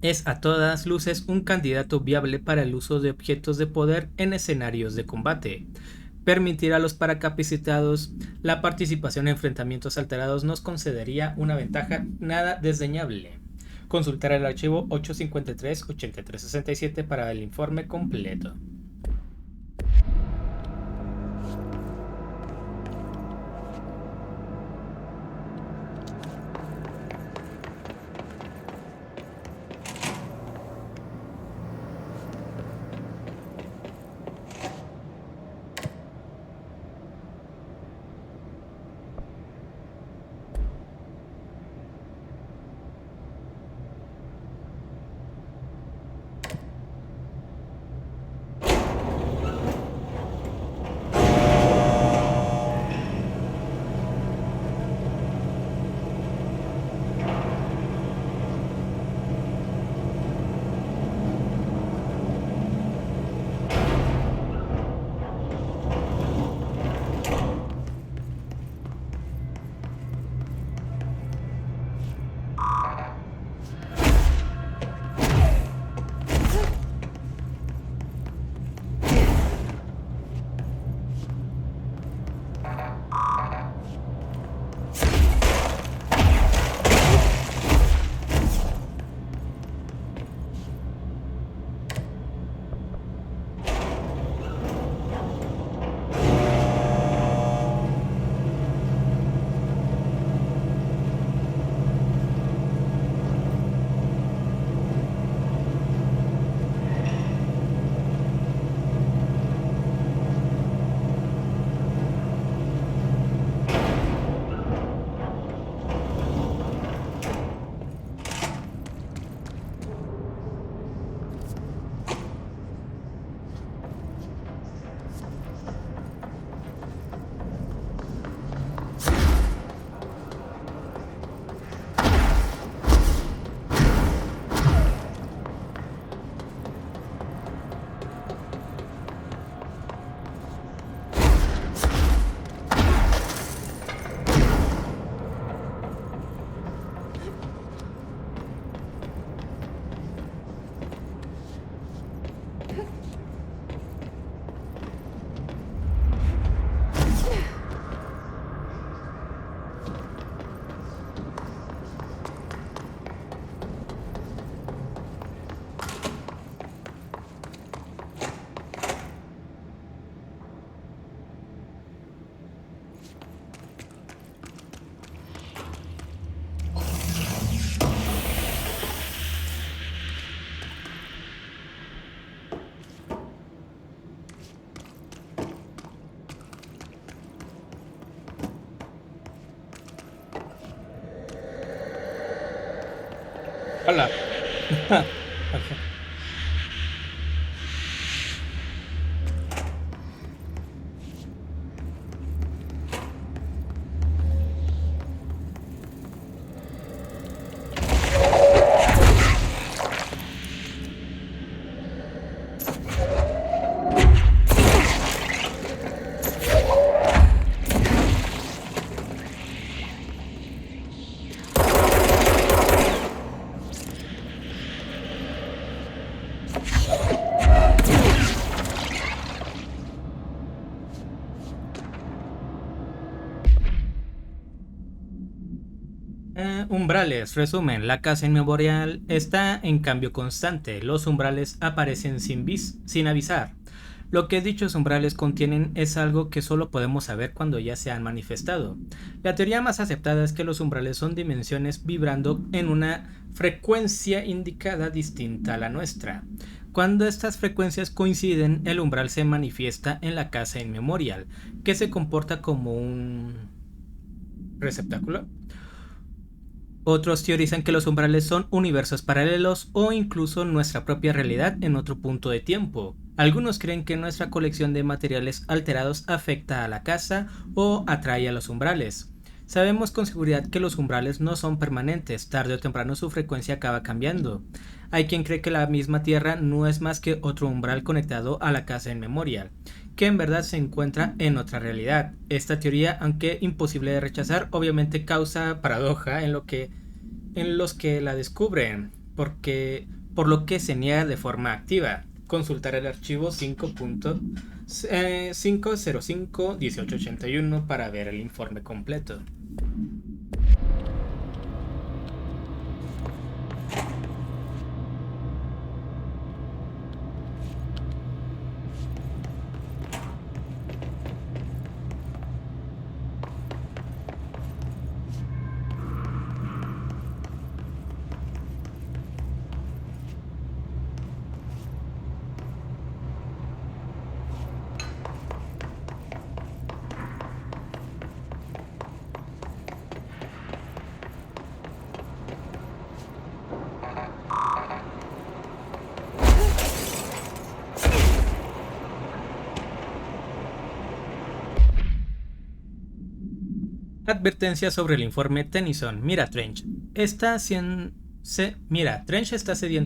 es a todas luces un candidato viable para el uso de objetos de poder en escenarios de combate. Permitir a los paracapacitados la participación en enfrentamientos alterados nos concedería una ventaja nada desdeñable. Consultar el archivo 853-8367 para el informe completo. Hola. Okay. Umbrales. Resumen. La casa inmemorial está en cambio constante. Los umbrales aparecen sin avisar. Lo que dichos umbrales contienen es algo que solo podemos saber cuando ya se han manifestado. La teoría más aceptada es que los umbrales son dimensiones vibrando en una frecuencia indicada distinta a la nuestra. Cuando estas frecuencias coinciden, el umbral se manifiesta en la casa inmemorial, que se comporta como un receptáculo. Otros teorizan que los umbrales son universos paralelos o incluso nuestra propia realidad en otro punto de tiempo. Algunos creen que nuestra colección de materiales alterados afecta a la casa o atrae a los umbrales. Sabemos con seguridad que los umbrales no son permanentes, tarde o temprano su frecuencia acaba cambiando. Hay quien cree que la misma Tierra no es más que otro umbral conectado a la casa inmemorial, que en verdad se encuentra en otra realidad. Esta teoría, aunque imposible de rechazar, obviamente causa paradoja en los que la descubren, por lo que se niega de forma activa. Consultar el archivo 5. 505-1881 para ver el informe completo. Advertencia sobre el informe Tennyson. Mira, Trench está sediento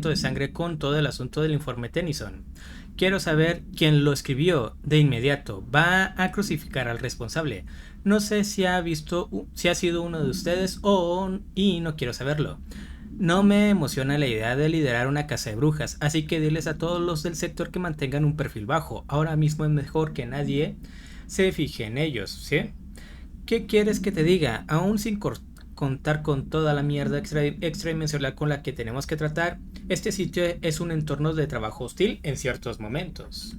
de sangre con todo el asunto del informe Tennyson. Quiero saber quién lo escribió de inmediato. Va a crucificar al responsable. No sé si ha sido uno de ustedes y no quiero saberlo. No me emociona la idea de liderar una casa de brujas, así que diles a todos los del sector que mantengan un perfil bajo. Ahora mismo es mejor que nadie se fije en ellos, ¿sí? ¿Qué quieres que te diga? Aún sin contar con toda la mierda extradimensional con la que tenemos que tratar, este sitio es un entorno de trabajo hostil en ciertos momentos.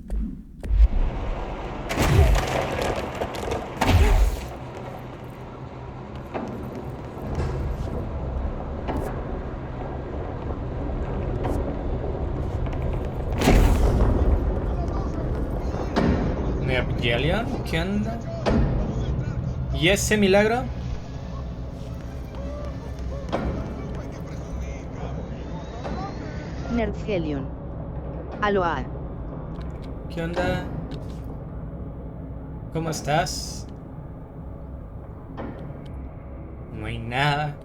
Nergelion, ¿qué onda? ¿Y ese milagro? Nergelion. Aloha. ¿Qué onda? ¿Cómo estás? No hay nada.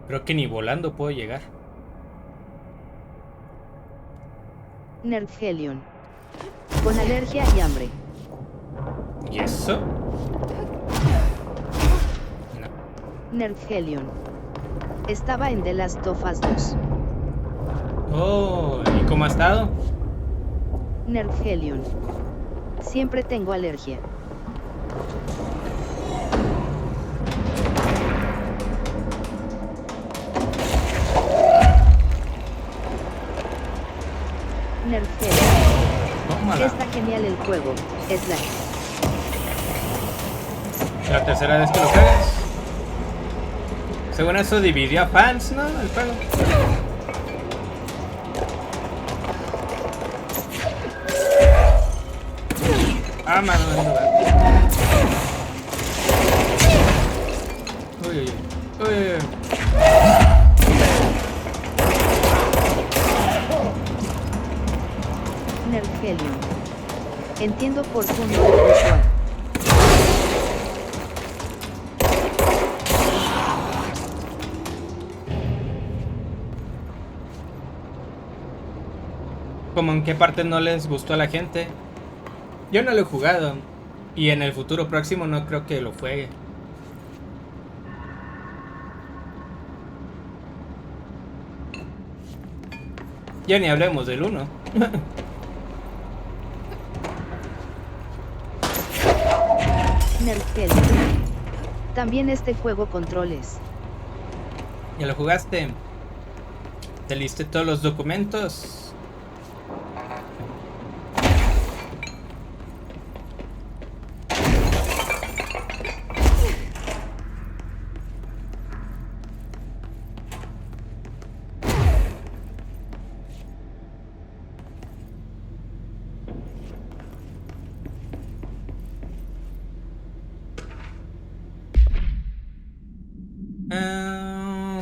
Creo que ni volando puedo llegar. Nergelion. Con alergia y hambre. ¿Y eso? Nergelion. Estaba en The Last of Us 2. Oh, ¿y cómo ha estado? Nergelion. Siempre tengo alergia. Nergelion. Tómala. Está genial el juego. La tercera vez que lo juegas. Según eso dividió a fans, ¿no? El juego. Ah, mano. Uy, uy, uy. Nergelion. Entiendo por su nombre usual. Como en qué parte no les gustó a la gente. Yo no lo he jugado. Y en el futuro próximo no creo que lo juegue. Ya ni hablemos del 1. Nergelion. También este juego controles. ¿Ya lo jugaste? ¿Te liste todos los documentos?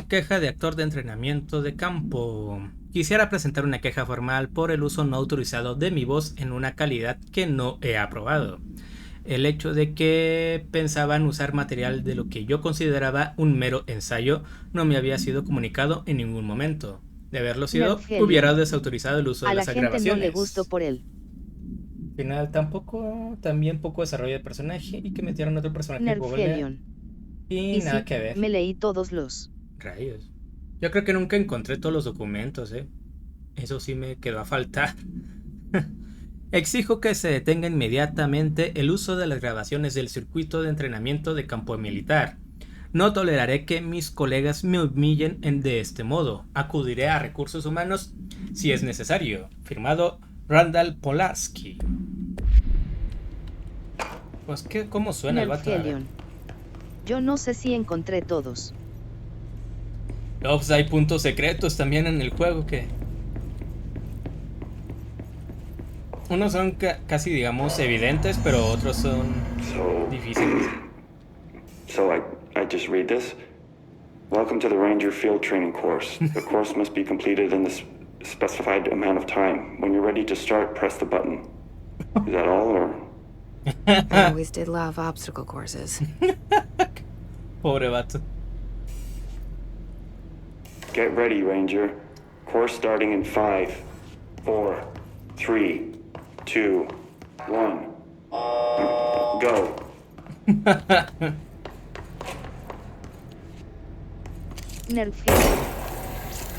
Queja de actor de entrenamiento de campo. Quisiera presentar una queja formal por el uso no autorizado de mi voz en una calidad que no he aprobado. El hecho de que pensaban usar material de lo que yo consideraba un mero ensayo no me había sido comunicado en ningún momento. De haberlo sido, Nergelion. hubiera desautorizado el uso de las grabaciones. A la gente no le gustó por él. Al final también poco desarrollo de personaje y que metieron otro personaje Nergelion. y nada sí, que ver. Me leí todos los. Rayos. Yo creo que nunca encontré todos los documentos, Eso sí me quedó a faltar. Exijo que se detenga inmediatamente el uso de las grabaciones del circuito de entrenamiento de campo militar. No toleraré que mis colegas me humillen de este modo. Acudiré a recursos humanos si es necesario. Firmado Randall Polaski. Pues, ¿cómo suena el vato? Yo no sé si encontré todos. Ops, hay puntos secretos también en el juego que... Unos son casi, digamos, evidentes, pero otros son difíciles. So I just read this. Welcome to the Ranger Field Training course. The course must be completed in the specified amount of time. When you're ready to start, press the button. Is that all, or...? I always did love obstacle courses. Pobre vato. Get ready, Ranger. Course starting in 5, 4, 3, 2, 1. Go. Nerfio.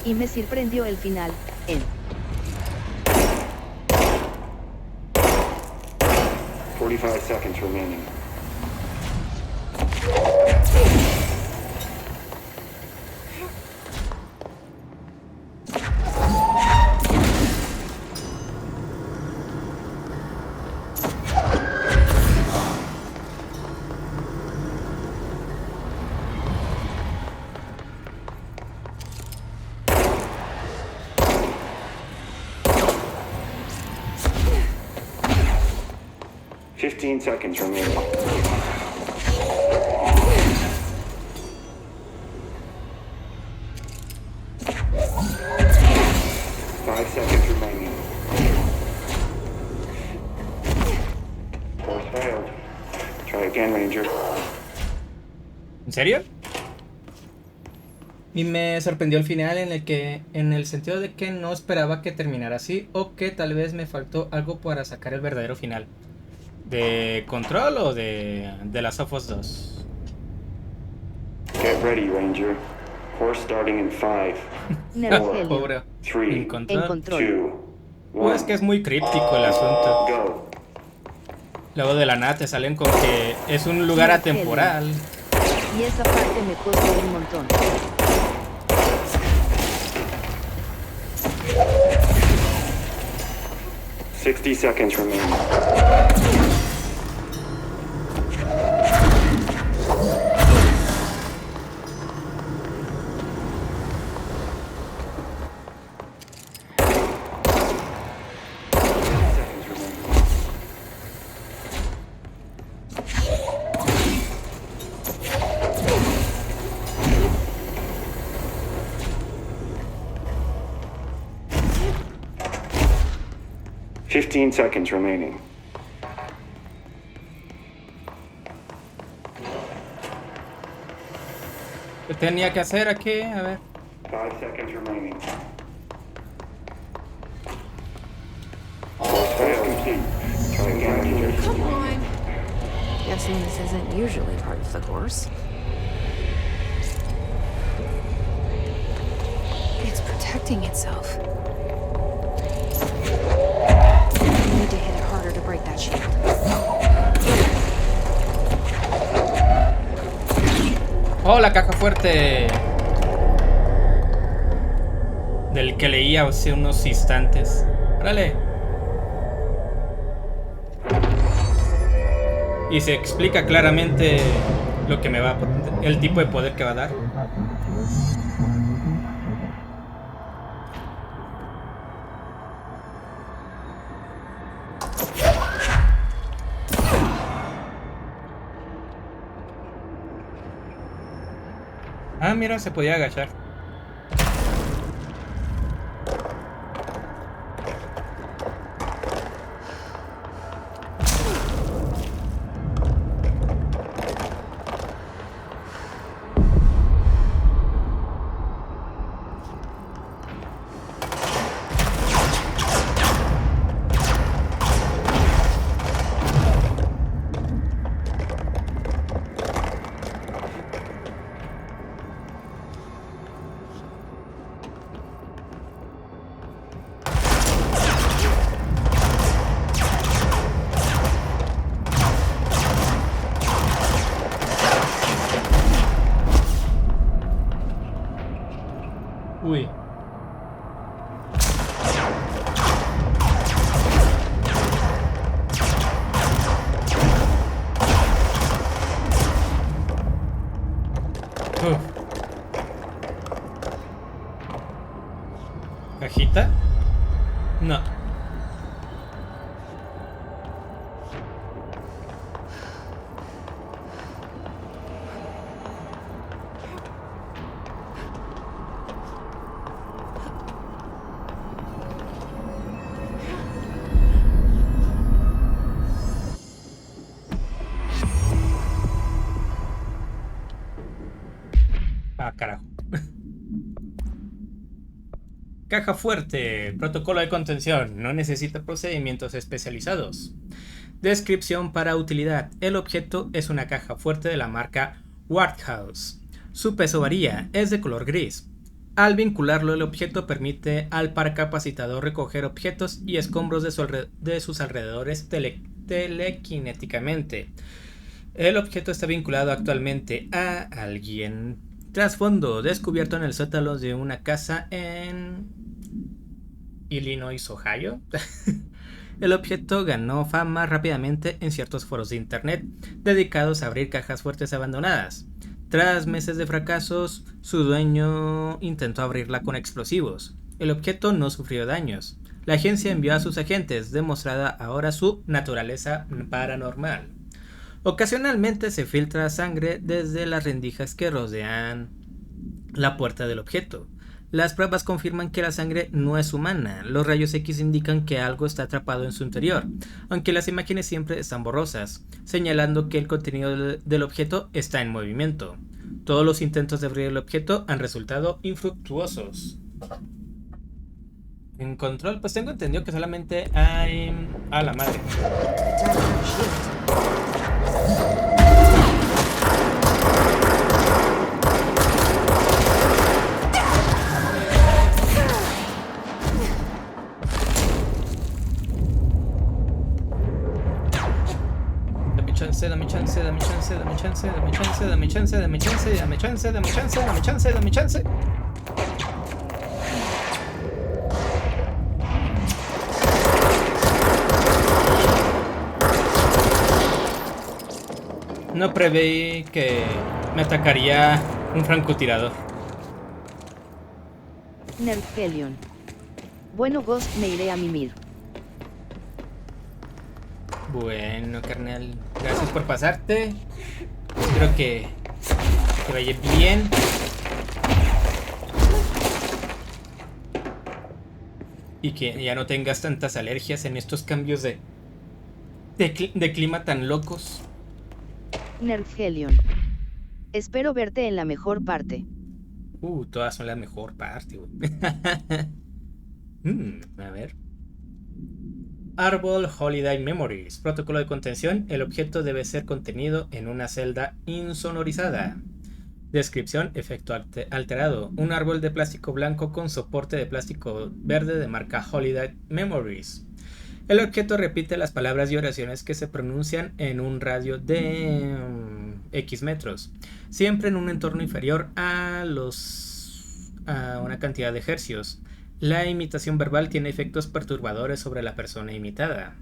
Y me sorprendió el final, en 45 seconds remaining. Seconds remaining. 5 seconds remaining. Course failed. Try again, Ranger. ¿En serio? Y me sorprendió el final en el sentido de que no esperaba que terminara así, o que tal vez me faltó algo para sacar el verdadero final. ¿De Control o de Last of Us 2? Get ready, Ranger. Course starting in 5, 4, 3, 2, 1. Es que es muy críptico el asunto. Luego de la nada te salen con que es un lugar atemporal. Y esa parte me costó un montón. $60 seconds remaining. $15 seconds remaining. ¿Qué tenía que hacer aquí? A ver. 5 seconds remaining. Come on. Guessing this isn't usually part of the course. It's protecting itself. I need to hit it harder to break that shield. ¡Oh, la caja fuerte! Del que leía hace unos instantes. ¡Órale! Y se explica claramente lo que me va a... el tipo de poder que va a dar. Ah, mira, se podía agachar. No. Ah, carajo. Caja fuerte. Protocolo de contención. No necesita procedimientos especializados. Descripción para utilidad. El objeto es una caja fuerte de la marca Warthouse. Su peso varía. Es de color gris. Al vincularlo, el objeto permite al paracapacitador recoger objetos y escombros de sus alrededores telequinéticamente. El objeto está vinculado actualmente a alguien. Trasfondo, descubierto en el sótano de una casa en Illinois, Ohio. El objeto ganó fama rápidamente en ciertos foros de internet dedicados a abrir cajas fuertes abandonadas. Tras meses de fracasos, su dueño intentó abrirla con explosivos. El objeto no sufrió daños. La agencia envió a sus agentes, demostrada ahora su naturaleza paranormal. Ocasionalmente se filtra sangre desde las rendijas que rodean la puerta del objeto. Las pruebas confirman que la sangre no es humana. Los rayos X indican que algo está atrapado en su interior, aunque las imágenes siempre están borrosas, señalando que el contenido del objeto está en movimiento. Todos los intentos de abrir el objeto han resultado infructuosos. En control, pues tengo entendido que solamente hay... a la madre. Dame chance. No preveí que me atacaría un francotirador. Nerfelion. Bueno, Ghost, me iré a mimir. Bueno, carnal, gracias por pasarte. Espero que te vaya bien. Y que ya no tengas tantas alergias en estos cambios de clima tan locos. Nerfelion. Espero verte en la mejor parte. Todas son la mejor parte, güey. A ver. Árbol Holiday Memories. Protocolo de contención. El objeto debe ser contenido en una celda insonorizada. Descripción: efecto alterado. Un árbol de plástico blanco con soporte de plástico verde de marca Holiday Memories. El objeto repite las palabras y oraciones que se pronuncian en un radio de X metros, siempre en un entorno inferior a una cantidad de hercios. La imitación verbal tiene efectos perturbadores sobre la persona imitada.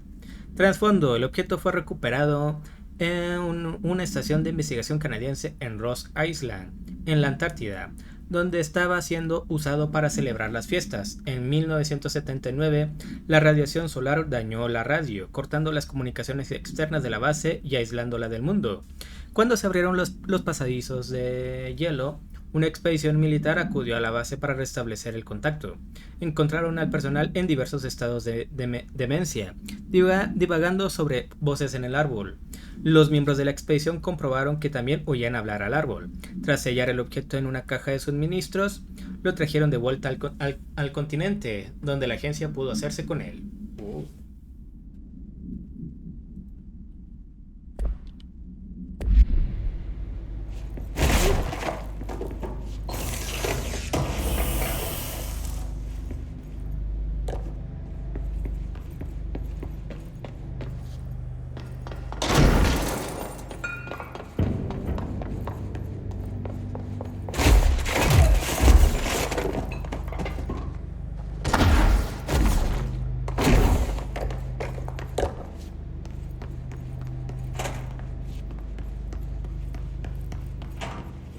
Trasfondo: el objeto fue recuperado en una estación de investigación canadiense en Ross Island, en la Antártida, donde estaba siendo usado para celebrar las fiestas. En 1979, la radiación solar dañó la radio, cortando las comunicaciones externas de la base y aislándola del mundo. Cuando se abrieron los pasadizos de hielo, una expedición militar acudió a la base para restablecer el contacto. Encontraron al personal en diversos estados de demencia, divagando sobre voces en el árbol. Los miembros de la expedición comprobaron que también oían hablar al árbol. Tras sellar el objeto en una caja de suministros, lo trajeron de vuelta al continente, donde la agencia pudo hacerse con él.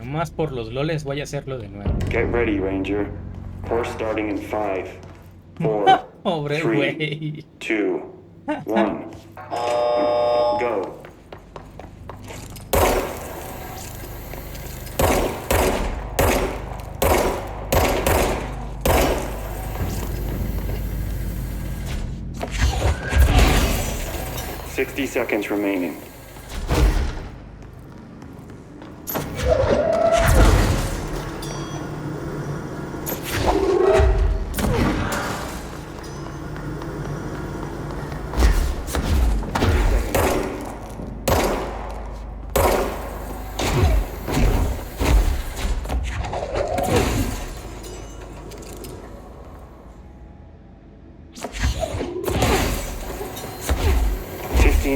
Más por los loles voy a hacerlo de nuevo. Get ready, Ranger. Course starting in 5, 4, Pobre 3, güey. 2, 1. Go. "60 seconds remaining."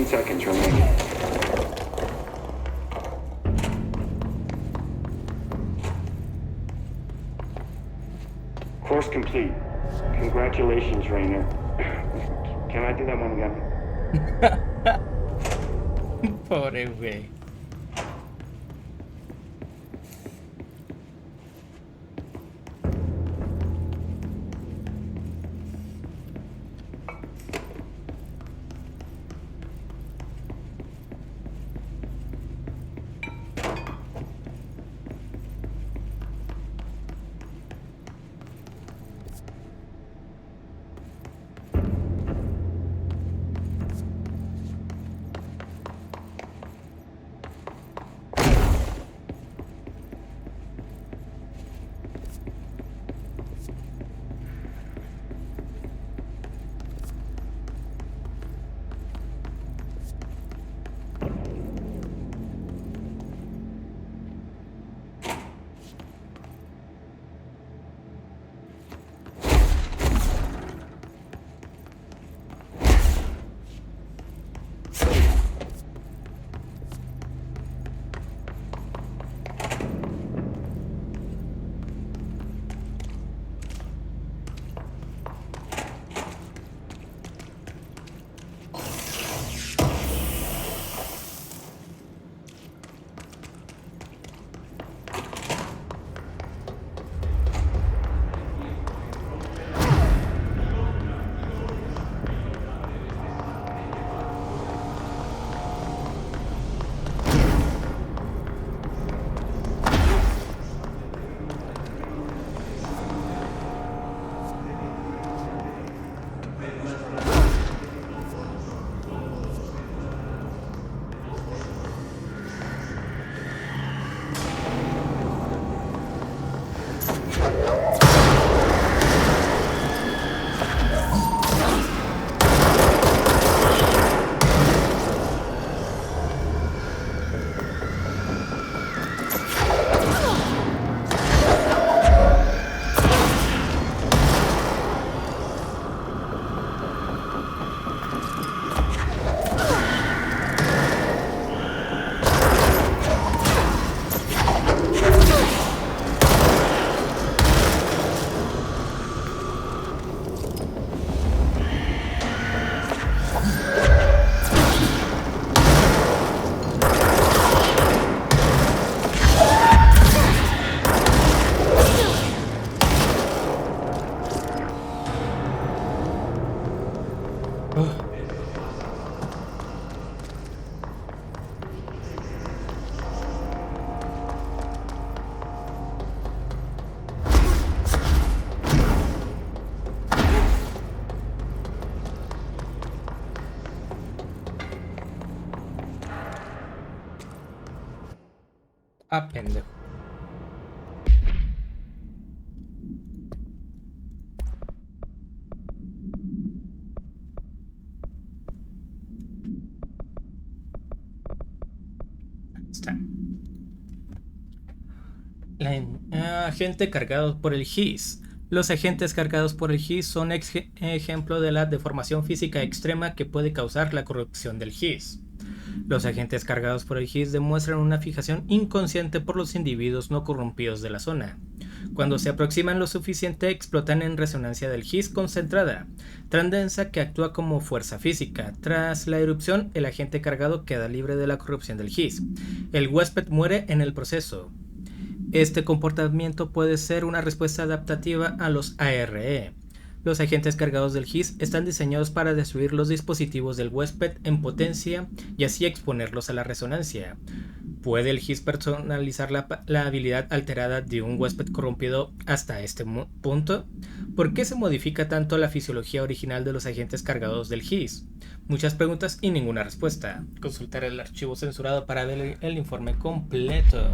Seconds remaining. Course complete. Congratulations, Rainer. Can I do that one again? Pobre güey. Ah, pendejo. Está. Agente cargado por el GIS. Los agentes cargados por el GIS son ejemplo de la deformación física extrema que puede causar la corrupción del GIS. Los agentes cargados por el GIS demuestran una fijación inconsciente por los individuos no corrompidos de la zona. Cuando se aproximan lo suficiente, explotan en resonancia del GIS concentrada, tan densa que actúa como fuerza física. Tras la erupción, el agente cargado queda libre de la corrupción del GIS. El huésped muere en el proceso. Este comportamiento puede ser una respuesta adaptativa a los ARE. Los agentes cargados del GIS están diseñados para destruir los dispositivos del huésped en potencia y así exponerlos a la resonancia. ¿Puede el GIS personalizar la habilidad alterada de un huésped corrompido hasta este punto? ¿Por qué se modifica tanto la fisiología original de los agentes cargados del GIS? Muchas preguntas y ninguna respuesta. Consultar el archivo censurado para ver el informe completo.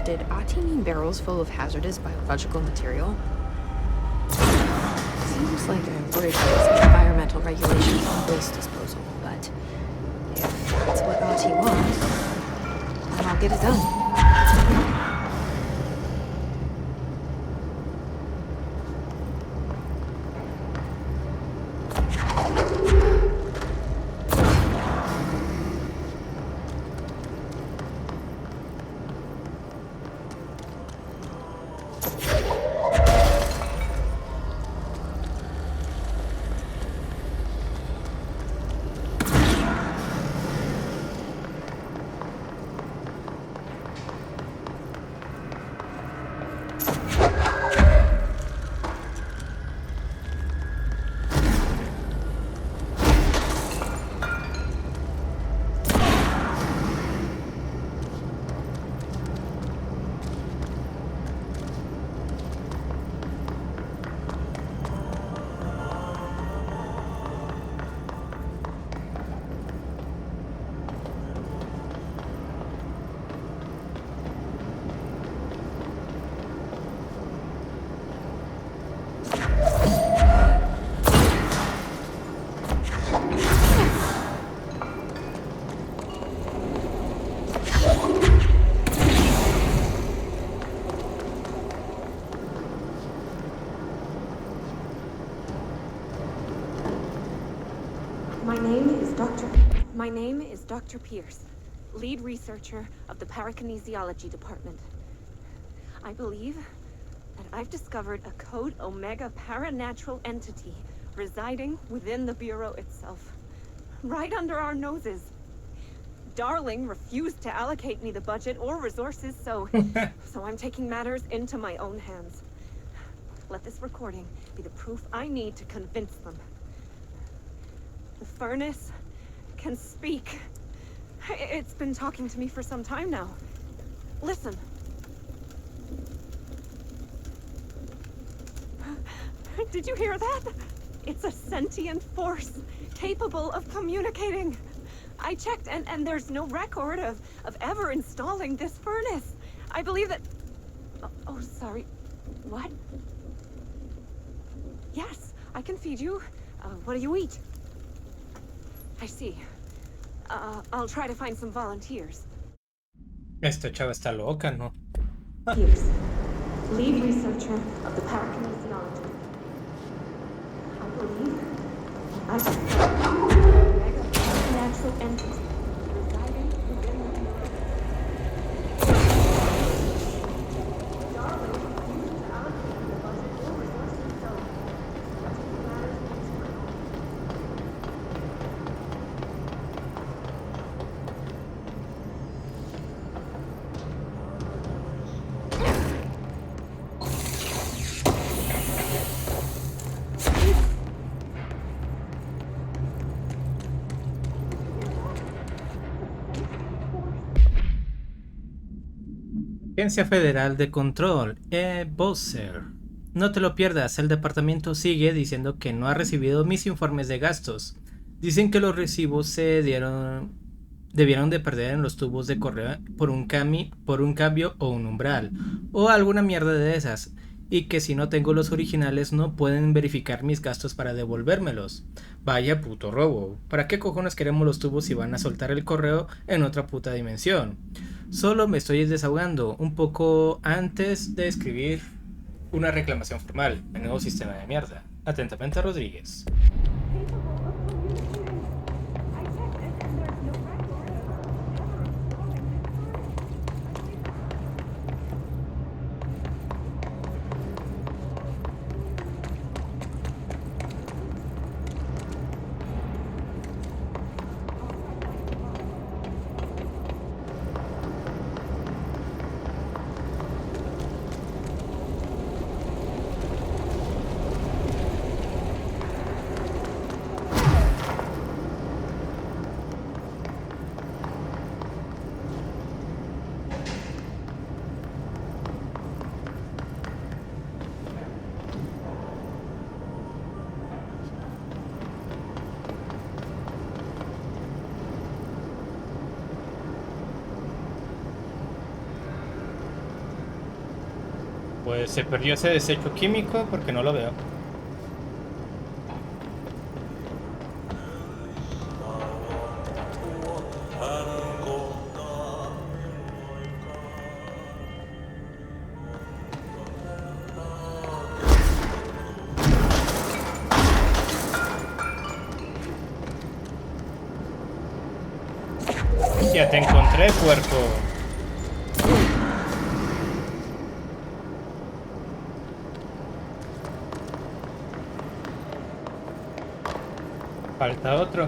Did Ati mean barrels full of hazardous biological material? Seems like a breach of environmental regulations on waste disposal, but if that's what Ati wants, then I'll get it done. My name is Dr. Pierce, lead researcher of the Parakinesiology Department. I believe that I've discovered a Code Omega paranatural entity residing within the Bureau itself, right under our noses. Darling refused to allocate me the budget or resources, so I'm taking matters into my own hands. Let this recording be the proof I need to convince them. The furnace can speak. It's been talking to me for some time now. Listen. Did you hear that? It's a sentient force capable of communicating. I checked and there's no record of ever installing this furnace. I believe that... Oh, sorry. What? Yes, I can feed you. What do you eat? I see. I'll try to find some volunteers. Esta chava está loca, ¿no? Pierce, lead researcher of the parakinesiology. I believe I discovered a mega natural entity residing within the bureau. Darling used to allocate the budget or resources, so let's take matters into my own. Agencia Federal de Control, Bowser. No te lo pierdas, el departamento sigue diciendo que no ha recibido mis informes de gastos. Dicen que los recibos debieron de perder en los tubos de correo por un cambio o un umbral, o alguna mierda de esas, y que si no tengo los originales no pueden verificar mis gastos para devolvérmelos. Vaya puto robo. ¿Para qué cojones queremos los tubos si van a soltar el correo en otra puta dimensión? Solo me estoy desahogando un poco antes de escribir una reclamación formal. Menudo sistema de mierda. Atentamente, Rodríguez. Pues se perdió ese desecho químico porque no lo veo. Ya te encontré, puerco. Falta otro.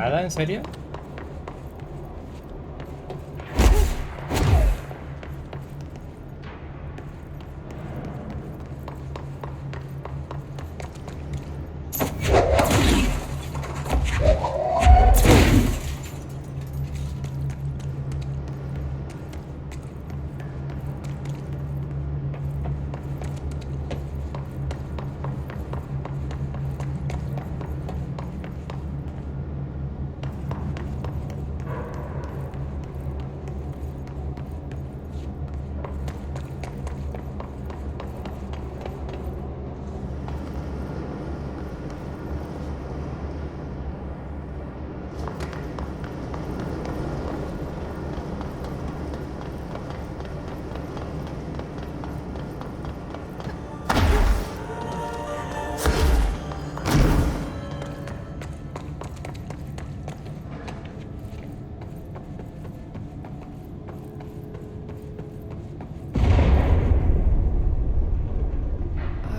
¿Nada? ¿En serio?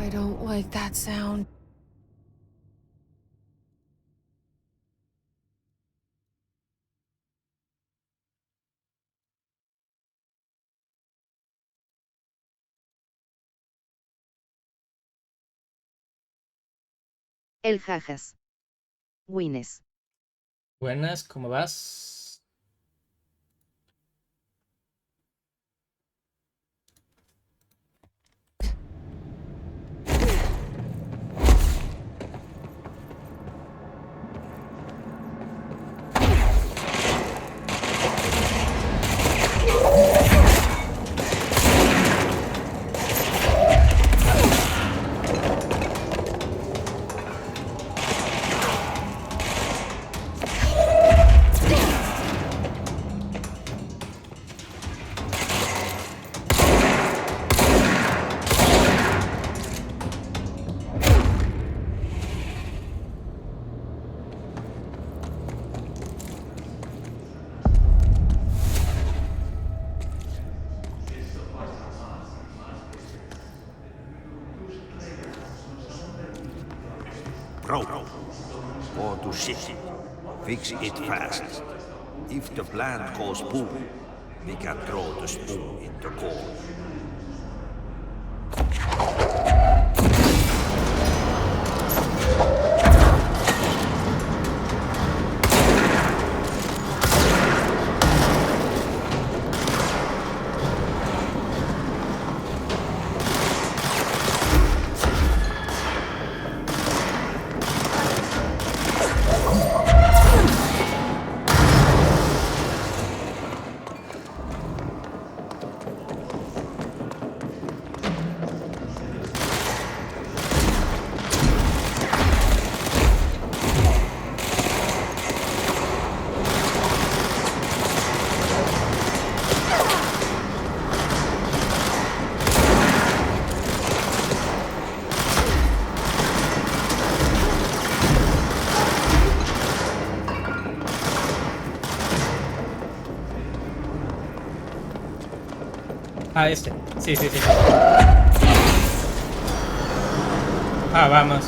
I don't like that sound. El jajas. Wines. Buenas, ¿cómo vas? Bro, go to city. Fix it fast. If the plant goes boom, we can throw the spoon in the core. Ah, este. Sí, sí, sí. Ah, vamos.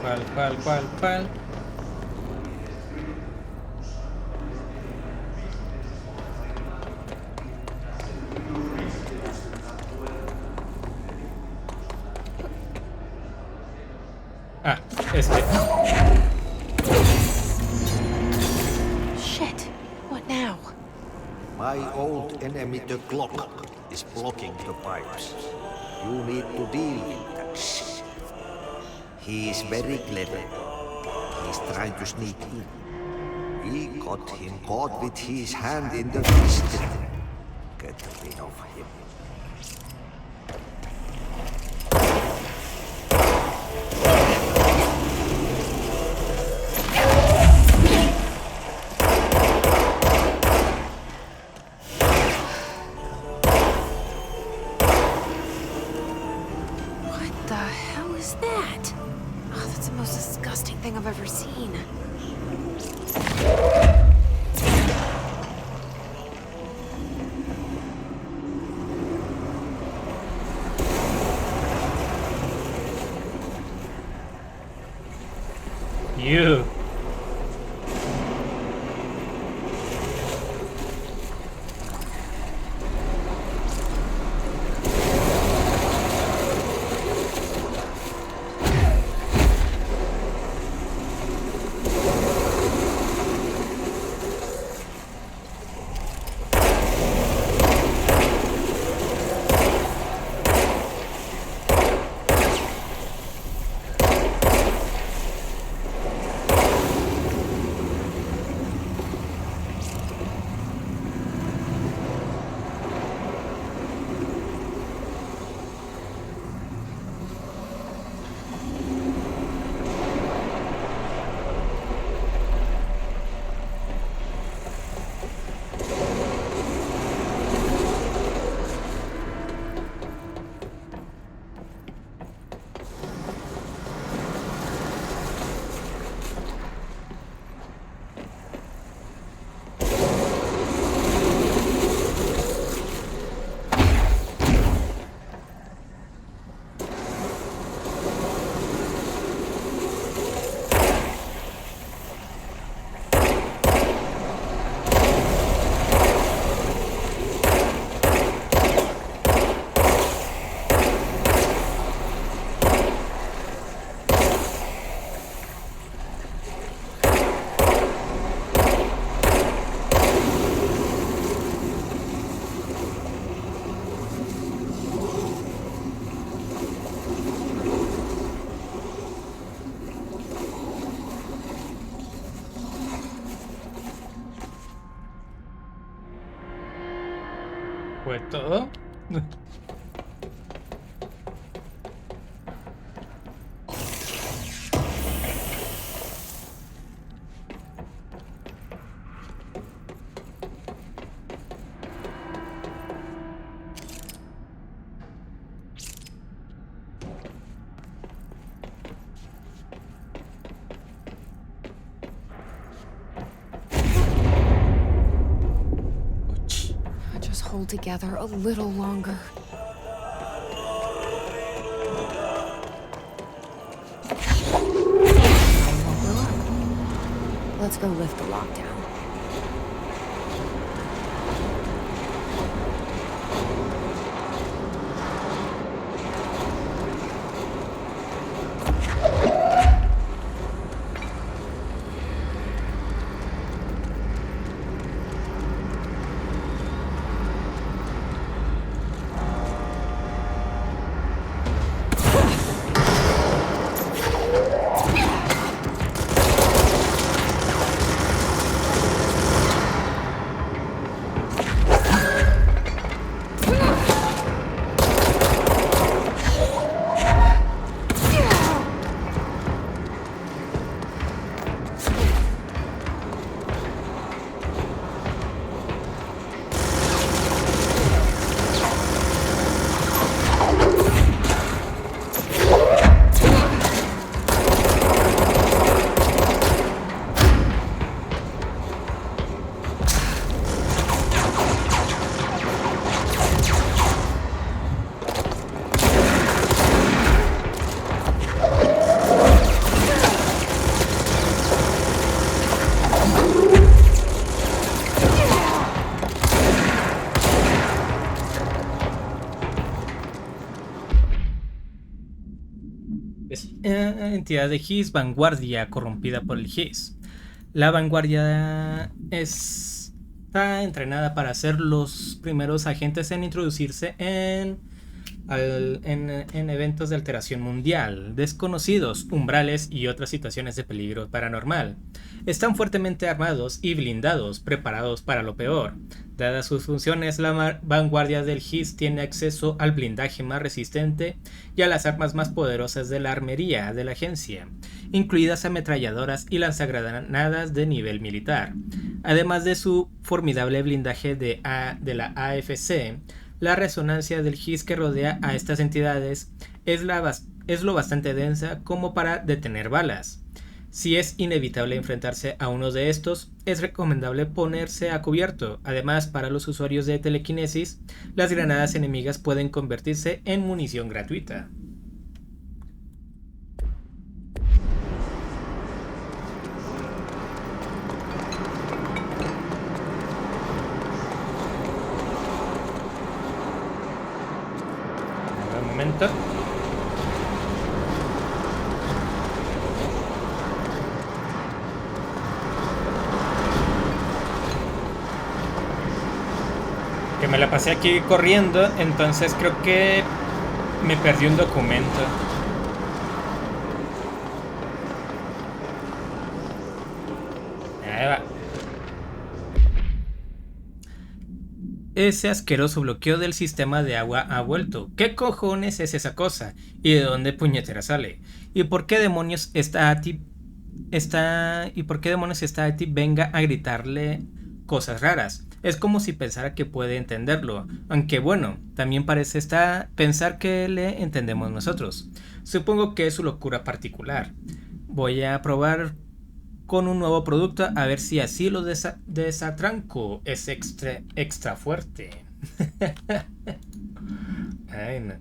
¿Cuál? Ah, este. Shit. What now? My old enemy, the clock, is blocking the pipes. You need to deal with that shit. He is very clever. He's trying to sneak in. We got him caught with his hand in the fist. Get rid of him. What the hell is that? Oh, that's the most disgusting thing I've ever seen. You. ¿Fue todo? Just hold together a little longer. Let's go lift the lockdown. Es entidad de His, vanguardia corrompida por el His. La vanguardia está entrenada para ser los primeros agentes en introducirse en eventos de alteración mundial, desconocidos, umbrales y otras situaciones de peligro paranormal. Están fuertemente armados y blindados, preparados para lo peor. Dadas sus funciones, la vanguardia del HIS tiene acceso al blindaje más resistente y a las armas más poderosas de la armería de la agencia, incluidas ametralladoras y lanzagranadas de nivel militar. Además de su formidable blindaje de la AFC, la resonancia del HIS que rodea a estas entidades es lo bastante densa como para detener balas. Si es inevitable enfrentarse a uno de estos, es recomendable ponerse a cubierto. Además, para los usuarios de telequinesis, las granadas enemigas pueden convertirse en munición gratuita. Un momento. Que me la pasé aquí corriendo, entonces creo que me perdí un documento. Ahí va. Ese asqueroso bloqueo del sistema de agua ha vuelto. ¿Qué cojones es esa cosa? ¿Y de dónde puñetera sale? ¿Y por qué demonios por qué demonios está a ti venga a gritarle cosas raras? Es como si pensara que puede entenderlo, aunque bueno, también parece pensar que le entendemos nosotros. Supongo que es su locura particular. Voy a probar con un nuevo producto a ver si así lo desatranco. Es extra fuerte. Ay, no.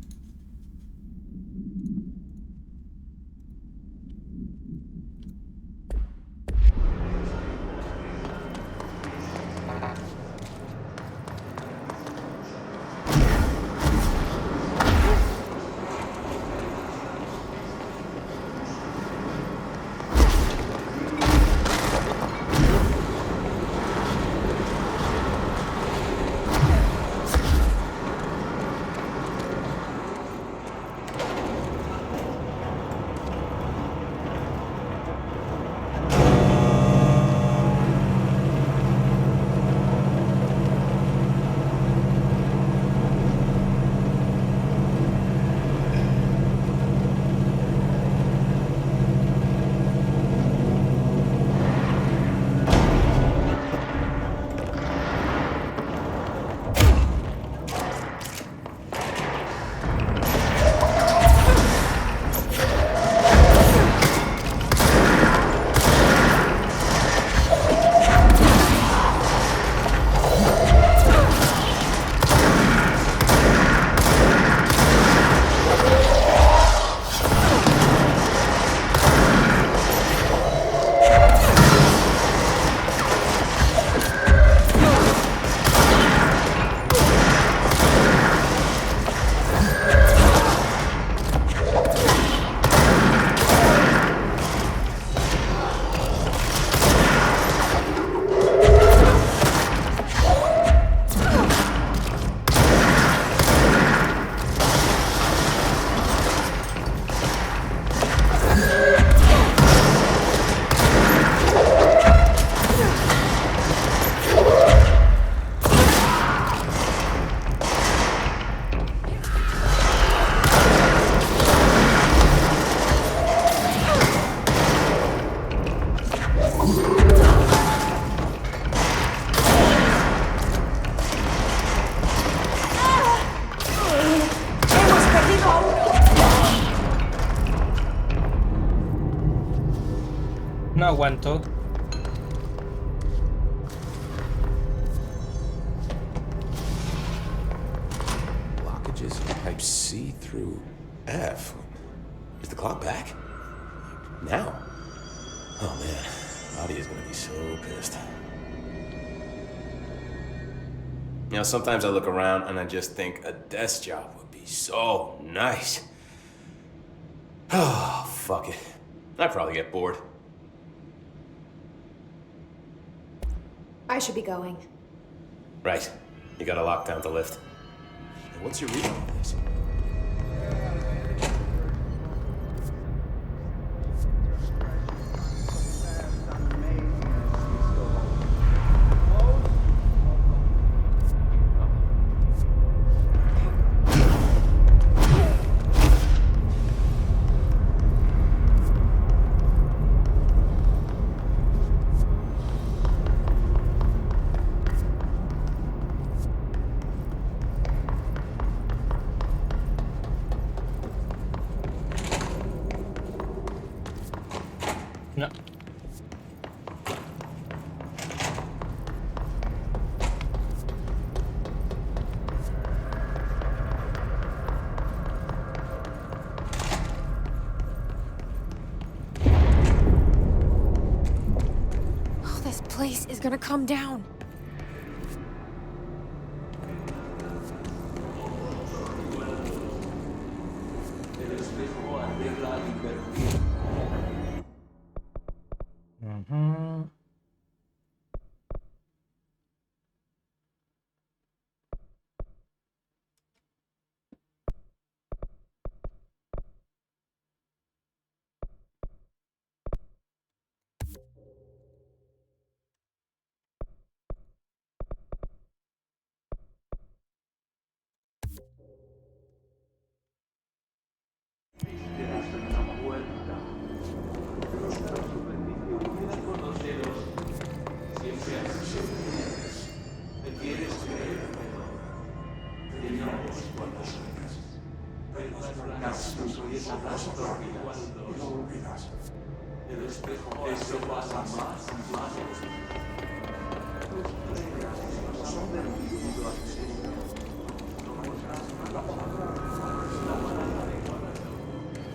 No aguanto. Blockages in pipe C through F. Is the clock back? Now? Oh man, Audie is gonna be so pissed. You know, sometimes I look around and I just think a desk job would be so nice. Oh, fuck it. I'd probably get bored. I should be going. Right. You gotta lock down the lift. And what's your read on this? No. Oh, this place is gonna come down.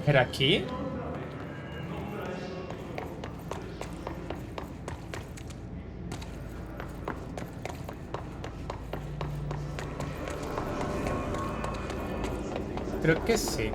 ¿Era aquí? Creo que sí.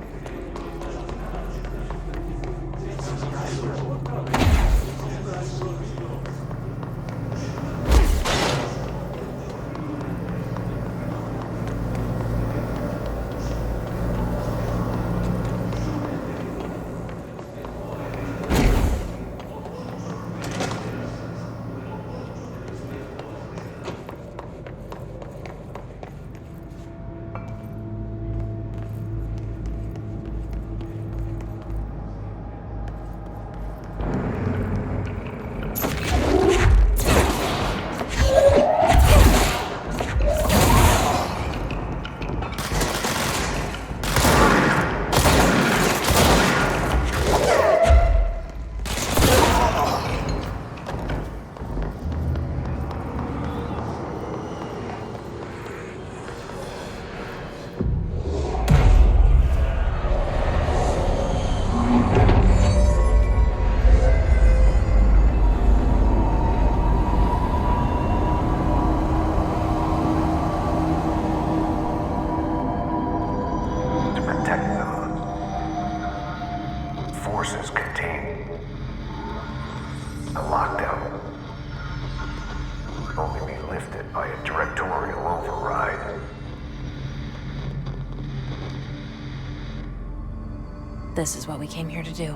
This is what we came here to do.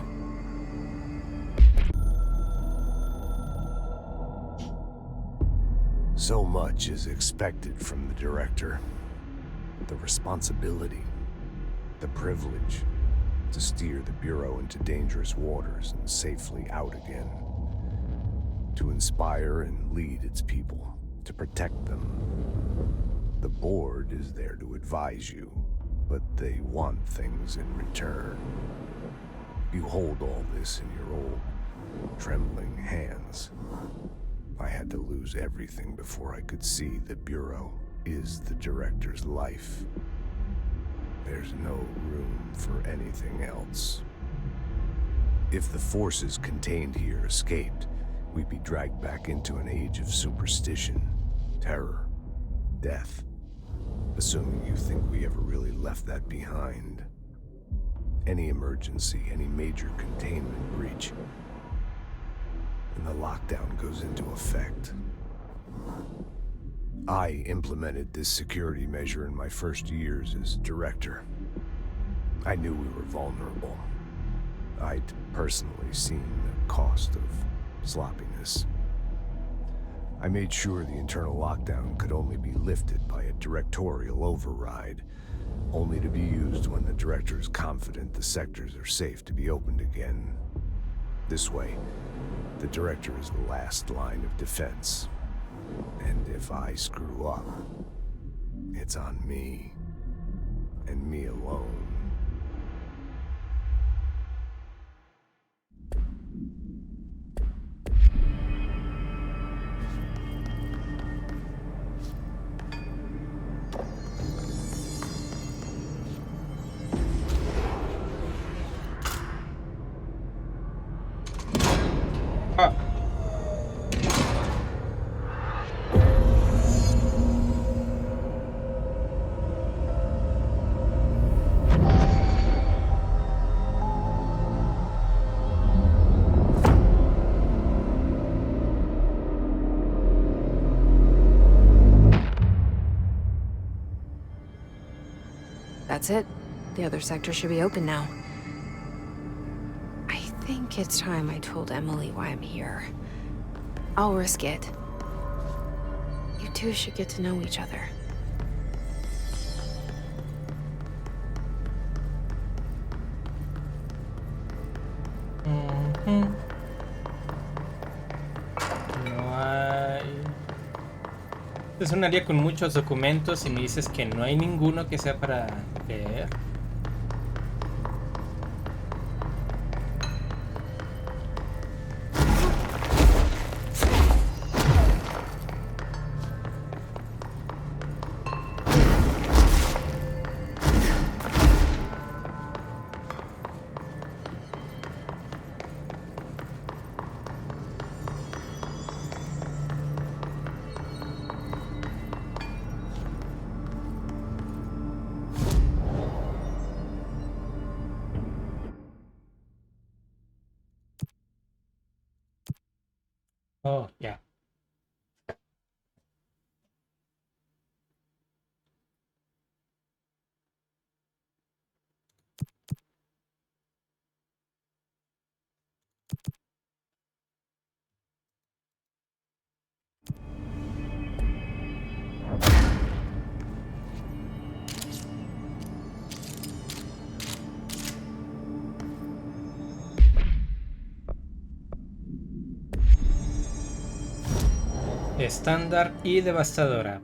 So much is expected from the director. The responsibility, the privilege to steer the Bureau into dangerous waters and safely out again. To inspire and lead its people, to protect them. The board is there to advise you, but they want things in return. You hold all this in your old, trembling hands. I had to lose everything before I could see the Bureau is the director's life. There's no room for anything else. If the forces contained here escaped, we'd be dragged back into an age of superstition, terror, death. Assuming you think we ever really left that behind. any emergency, any major containment breach, and the lockdown goes into effect. I implemented this security measure in my first years as director. I knew we were vulnerable. I'd personally seen the cost of sloppiness. I made sure the internal lockdown could only be lifted by a directorial override, only to be used when the director is confident the sectors are safe to be opened again. This way, the director is the last line of defense. And if I screw up, it's on me, and me alone. That's it. The other sector should be open now. I think it's time I told Emily why I'm here. I'll risk it. You two should get to know each other. No hay... Es un área con muchos documentos y me dices que no hay ninguno que sea para leer. Oh, ya. Estándar y devastadora.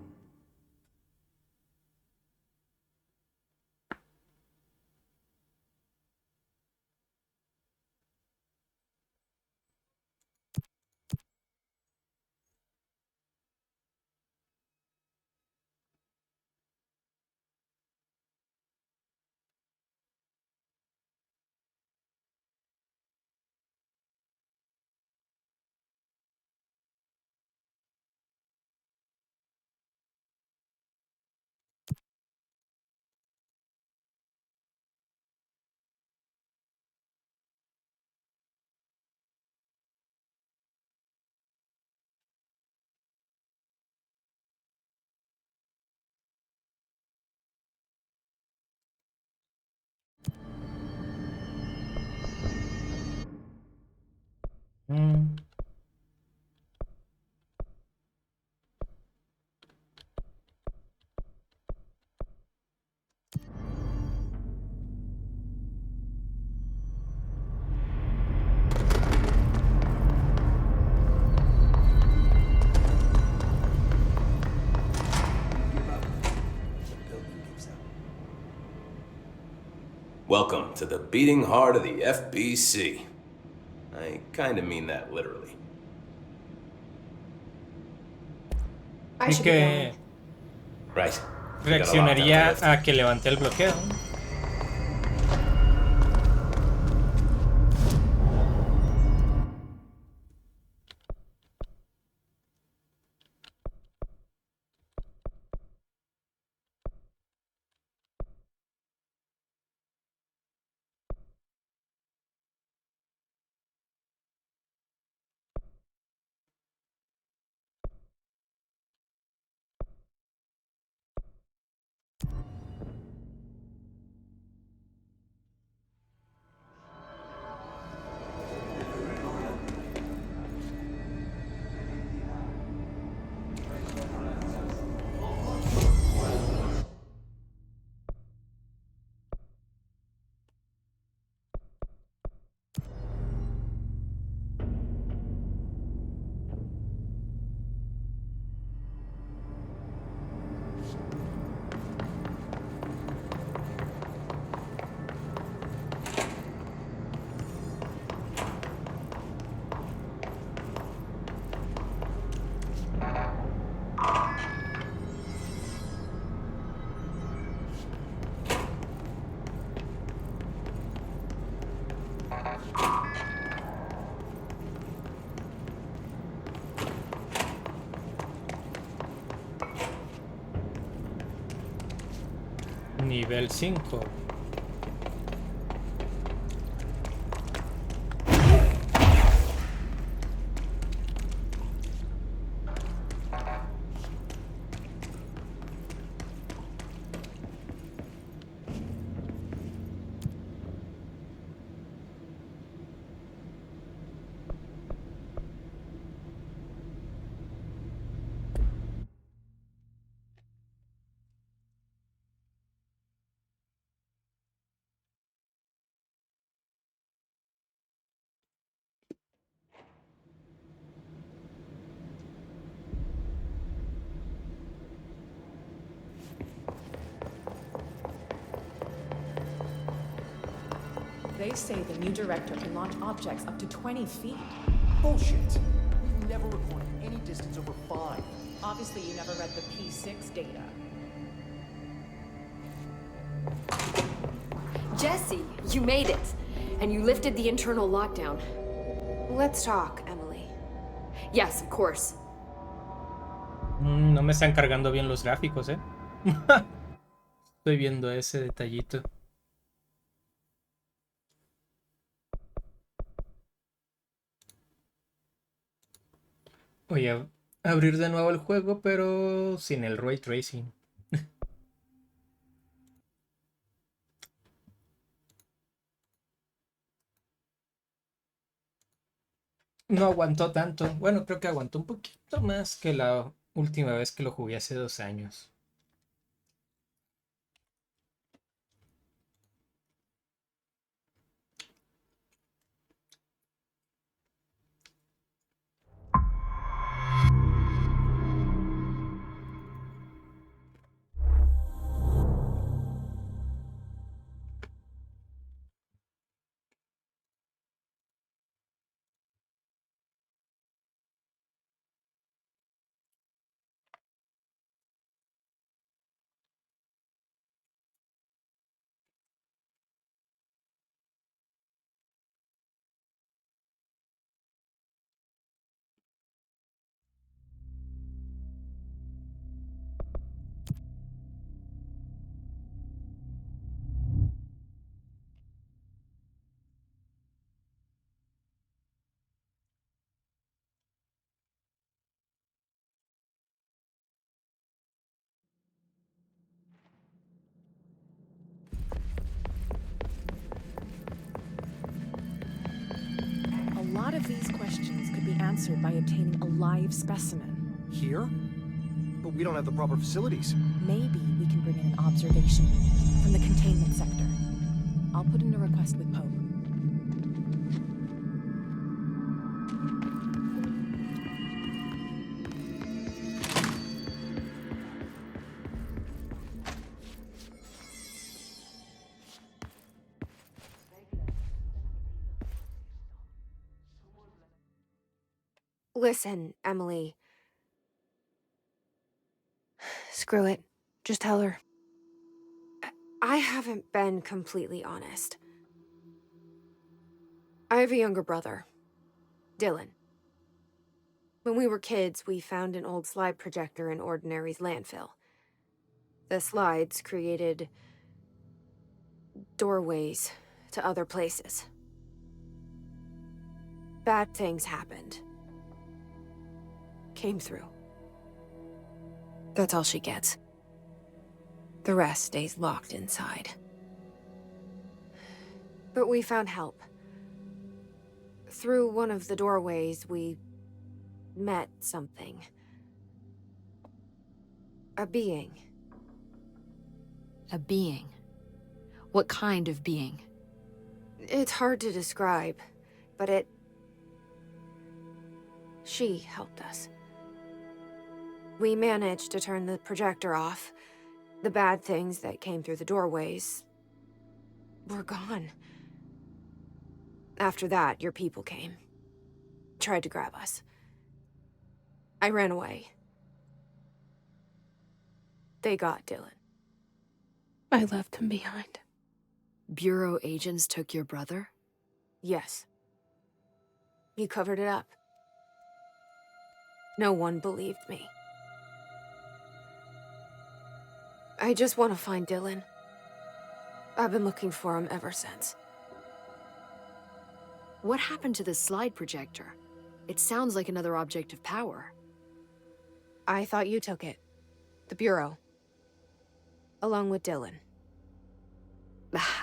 Welcome to the beating heart of the FBC. I kinda mean that literally. I should be going. Right. Reaccionaría a que levante el bloqueo. Nivel 5. They say the new director can launch objects up to 20 feet. Bullshit. We've never recorded any distance over 5. Obviously, you never read the P6 data. Jesse, you made it. And you lifted the internal lockdown. Let's talk, Emily. Yes, of course. No me están cargando bien los gráficos, ¿eh? Estoy viendo ese detallito. Voy a abrir de nuevo el juego, pero sin el ray tracing. No aguantó tanto. Bueno, creo que aguantó un poquito más que la última vez que lo jugué hace 2 años. A lot of these questions could be answered by obtaining a live specimen. Here? But we don't have the proper facilities. Maybe we can bring in an observation unit from the containment sector. I'll put in a request with Pope. Listen, Emily. Screw it. Just tell her. I haven't been completely honest. I have a younger brother, Dylan. When we were kids, we found an old slide projector in Ordinary's landfill. The slides created doorways to other places. Bad things happened. Came through. That's all she gets. The rest stays locked inside. But we found help. Through one of the doorways, we met something. A being. A being? What kind of being? It's hard to describe, but she helped us. We managed to turn the projector off. The bad things that came through the doorways were gone. After that, your people came. Tried to grab us. I ran away. They got Dylan. I left him behind. Bureau agents took your brother? Yes. You covered it up. No one believed me. I just want to find Dylan. I've been looking for him ever since. What happened to the slide projector? It sounds like another object of power. I thought you took it. The Bureau. Along with Dylan.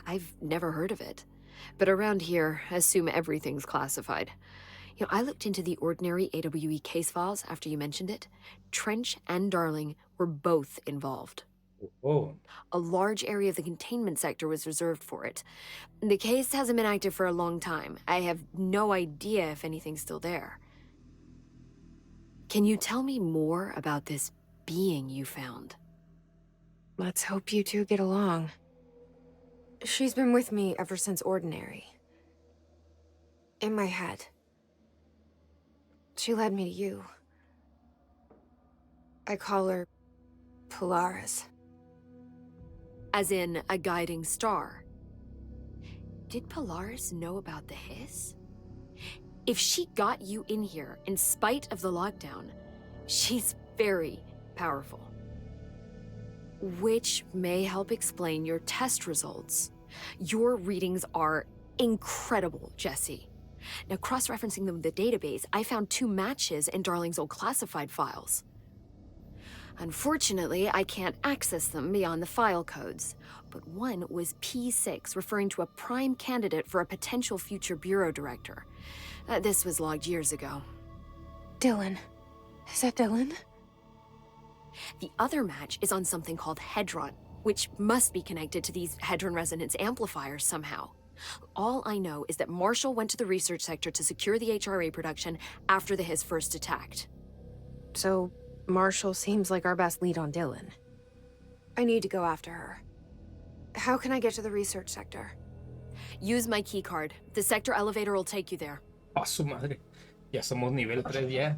I've never heard of it. But around here, assume everything's classified. You know, I looked into the ordinary AWE case files after you mentioned it. Trench and Darling were both involved. Oh. A large area of the containment sector was reserved for it. The case hasn't been active for a long time. I have no idea if anything's still there. Can you tell me more about this being you found? Let's hope you two get along. She's been with me ever since Ordinary. In my head. She led me to you. I call her Polaris. As in a guiding star. Did Polaris know about the hiss? If she got you in here in spite of the lockdown, she's very powerful. Which may help explain your test results. Your readings are incredible, Jesse. Now, cross-referencing them with the database, I found 2 matches in Darling's old classified files. Unfortunately, I can't access them beyond the file codes, but one was P6, referring to a prime candidate for a potential future bureau director. This was logged years ago. Dylan. Is that Dylan? The other match is on something called Hedron, which must be connected to these Hedron resonance amplifiers somehow. All I know is that Marshall went to the research sector to secure the HRA production after the hiss first attacked. So, Marshall seems like our best lead on Dylan. I need to go after her. How can I get to the research sector? Use my keycard. The sector elevator will take you there. A su madre. Ya somos nivel 3 ya.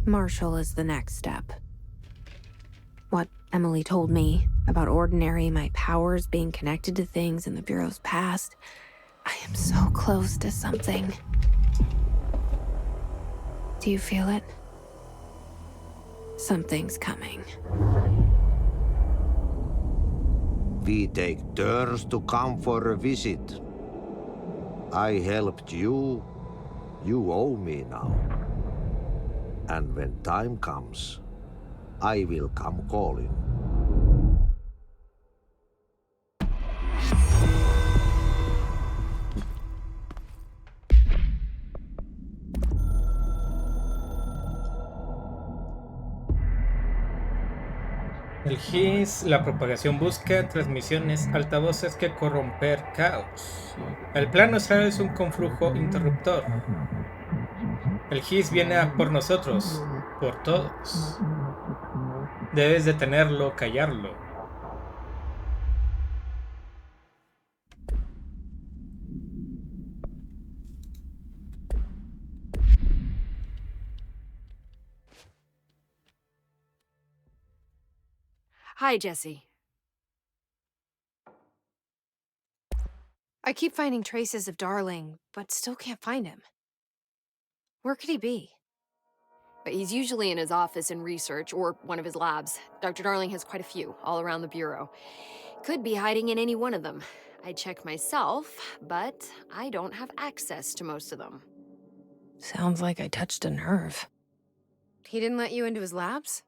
Marshall is the next step. What Emily told me about Ordinary, my powers being connected to things in the Bureau's past. I am so close to something. Do you feel it? Something's coming. We take turns to come for a visit. I helped you. You owe me now. And when time comes, I will come calling. El GIS, la propagación busca transmisiones altavoces que corromper caos. El plan nuestral es un conflujo interruptor. El GIS viene a por nosotros, por todos. Debes detenerlo, callarlo. Hi, Jesse. I keep finding traces of Darling, but still can't find him. Where could he be? But he's usually in his office in research or one of his labs. Dr. Darling has quite a few all around the Bureau. Could be hiding in any one of them. I check myself, but I don't have access to most of them. Sounds like I touched a nerve. He didn't let you into his labs?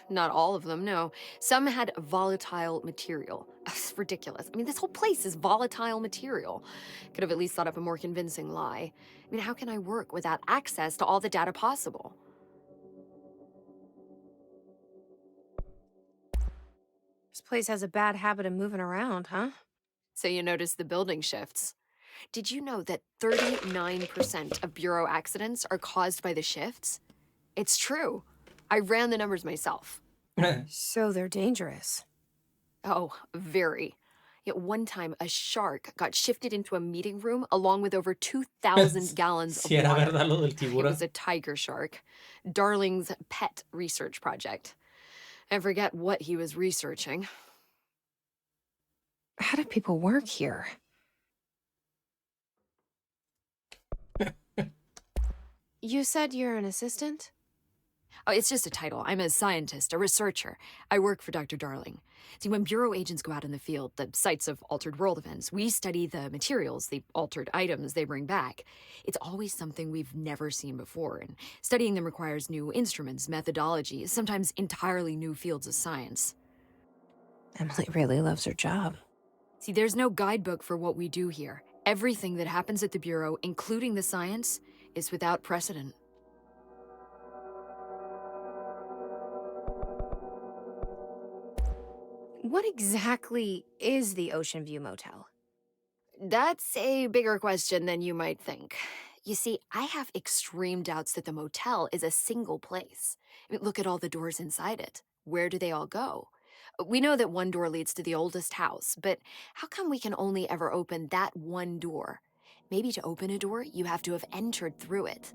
Not all of them, no. Some had volatile material. It's ridiculous. I mean, this whole place is volatile material. Could have at least thought up a more convincing lie. I mean, how can I work without access to all the data possible? This place has a bad habit of moving around, huh? So you noticed the building shifts. Did you know that 39% of Bureau accidents are caused by the shifts? It's true. I ran the numbers myself. So they're dangerous. Oh, very. Yet one time, a shark got shifted into a meeting room along with over 2,000 gallons of Si era water. verdad lo del It tiburón. was a tiger shark. Darling's pet research project. I forget what he was researching. How do people work here? You said you're an assistant? Oh, it's just a title. I'm a scientist, a researcher. I work for Dr. Darling. See, when Bureau agents go out in the field, the sites of altered world events, we study the materials, the altered items they bring back. It's always something we've never seen before, and studying them requires new instruments, methodology, sometimes entirely new fields of science. Emily really loves her job. See, there's no guidebook for what we do here. Everything that happens at the Bureau, including the science, is without precedent. What exactly is the Ocean View Motel? That's a bigger question than you might think. You see, I have extreme doubts that the motel is a single place. I mean, look at all the doors inside it. Where do they all go? We know that one door leads to the oldest house, but how come we can only ever open that one door? Maybe to open a door, you have to have entered through it.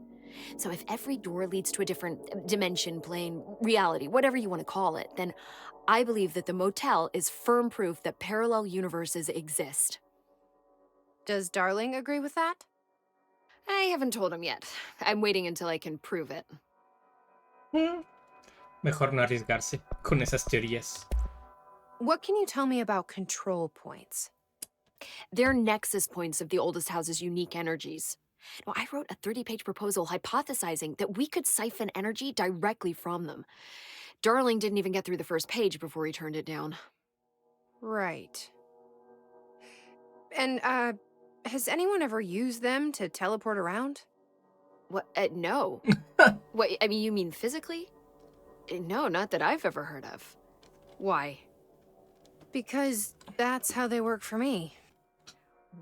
So if every door leads to a different dimension, plane, reality, whatever you want to call it, then I believe that the motel is firm proof that parallel universes exist. Does Darling agree with that? I haven't told him yet. I'm waiting until I can prove it. Mejor no arriesgarse con esas teorías. What can you tell me about control points? They're nexus points of the oldest house's unique energies. Now, I wrote a 30-page proposal hypothesizing that we could siphon energy directly from them. Darling didn't even get through the first page before he turned it down. Right. And, has anyone ever used them to teleport around? What? No. What, I mean, you mean physically? No, not that I've ever heard of. Why? Because that's how they work for me.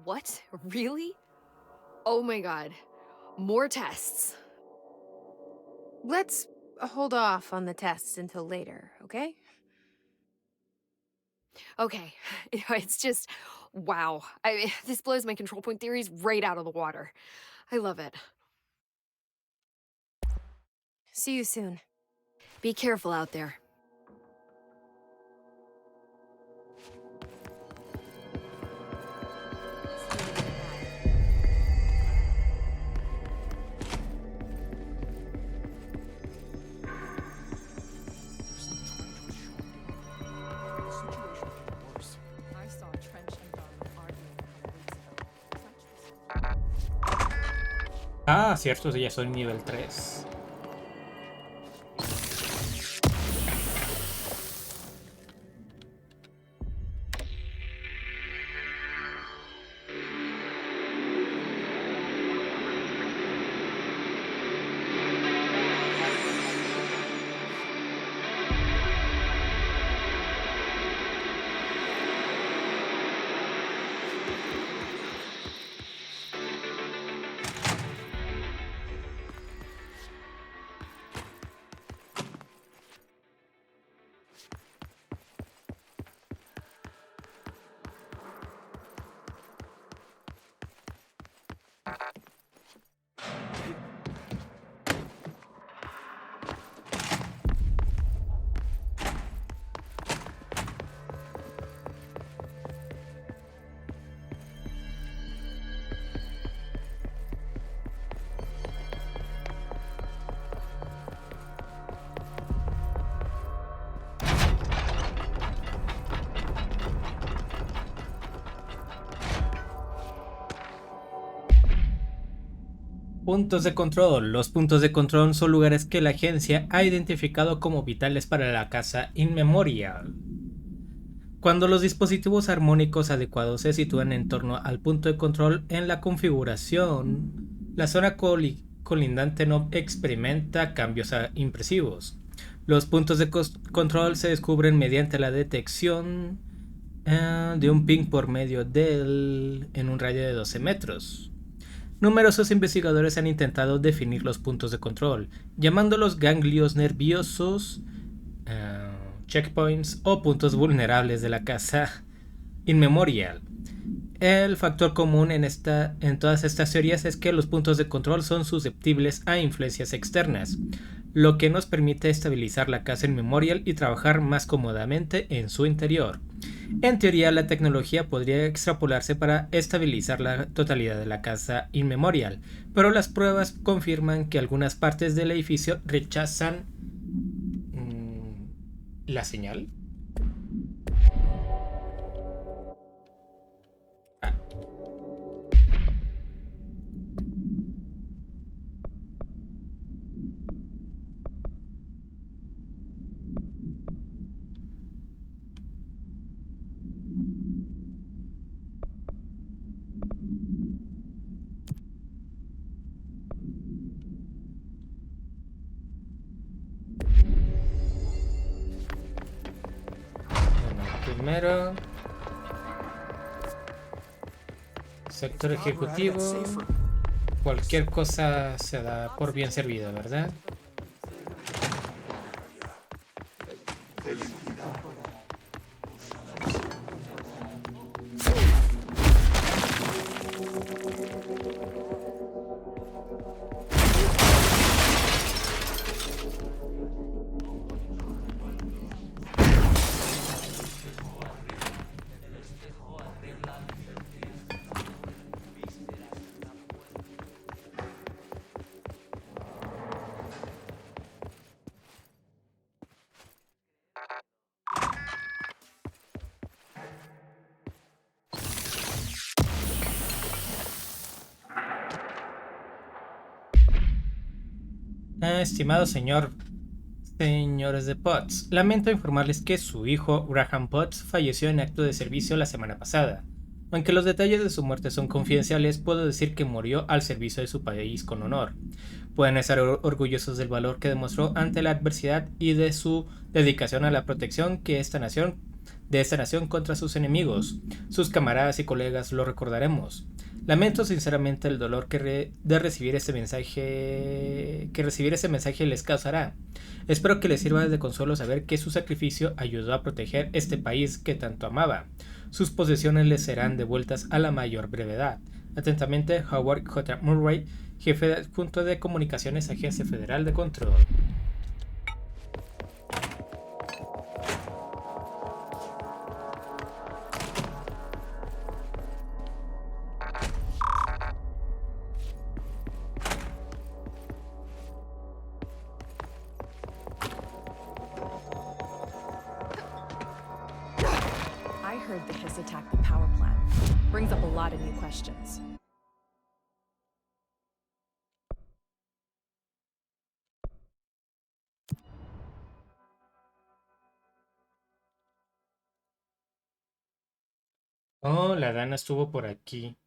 What? Really? Oh my god. More tests. Let's hold off on the tests until later, okay? Okay. It's just, wow. This blows my control point theories right out of the water. I love it. See you soon. Be careful out there. Ah, cierto, ya soy nivel 3. Puntos de control. Los puntos de control son lugares que la agencia ha identificado como vitales para la casa In Memorial. Cuando los dispositivos armónicos adecuados se sitúan en torno al punto de control en la configuración, la zona colindante no experimenta cambios impresivos. Los puntos de control se descubren mediante la detección de un ping por medio en un radio de 12 metros. Numerosos investigadores han intentado definir los puntos de control, llamándolos ganglios nerviosos, checkpoints o puntos vulnerables de la casa In Memorial. El factor común en todas estas teorías es que los puntos de control son susceptibles a influencias externas, lo que nos permite estabilizar la casa In Memorial y trabajar más cómodamente en su interior. En teoría, la tecnología podría extrapolarse para estabilizar la totalidad de la casa inmemorial, pero las pruebas confirman que algunas partes del edificio rechazan la señal. Primero, sector ejecutivo. Cualquier cosa se da por bien servida, ¿verdad? Estimado señores de Potts, lamento informarles que su hijo, Graham Potts, falleció en acto de servicio la semana pasada. Aunque los detalles de su muerte son confidenciales, puedo decir que murió al servicio de su país con honor. Pueden estar orgullosos del valor que demostró ante la adversidad y de su dedicación a la protección de esta nación contra sus enemigos. Sus camaradas y colegas lo recordaremos. Lamento sinceramente el dolor que recibir este mensaje les causará. Espero que les sirva de consuelo saber que su sacrificio ayudó a proteger este país que tanto amaba. Sus posesiones les serán devueltas a la mayor brevedad. Atentamente, Howard J. Murray, jefe adjunto de comunicaciones, Agencia Federal de Control. Attack the power plant. Brings up a lot of new questions. Oh, la Dana estuvo por aquí.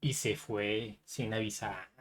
Y se fue sin avisar.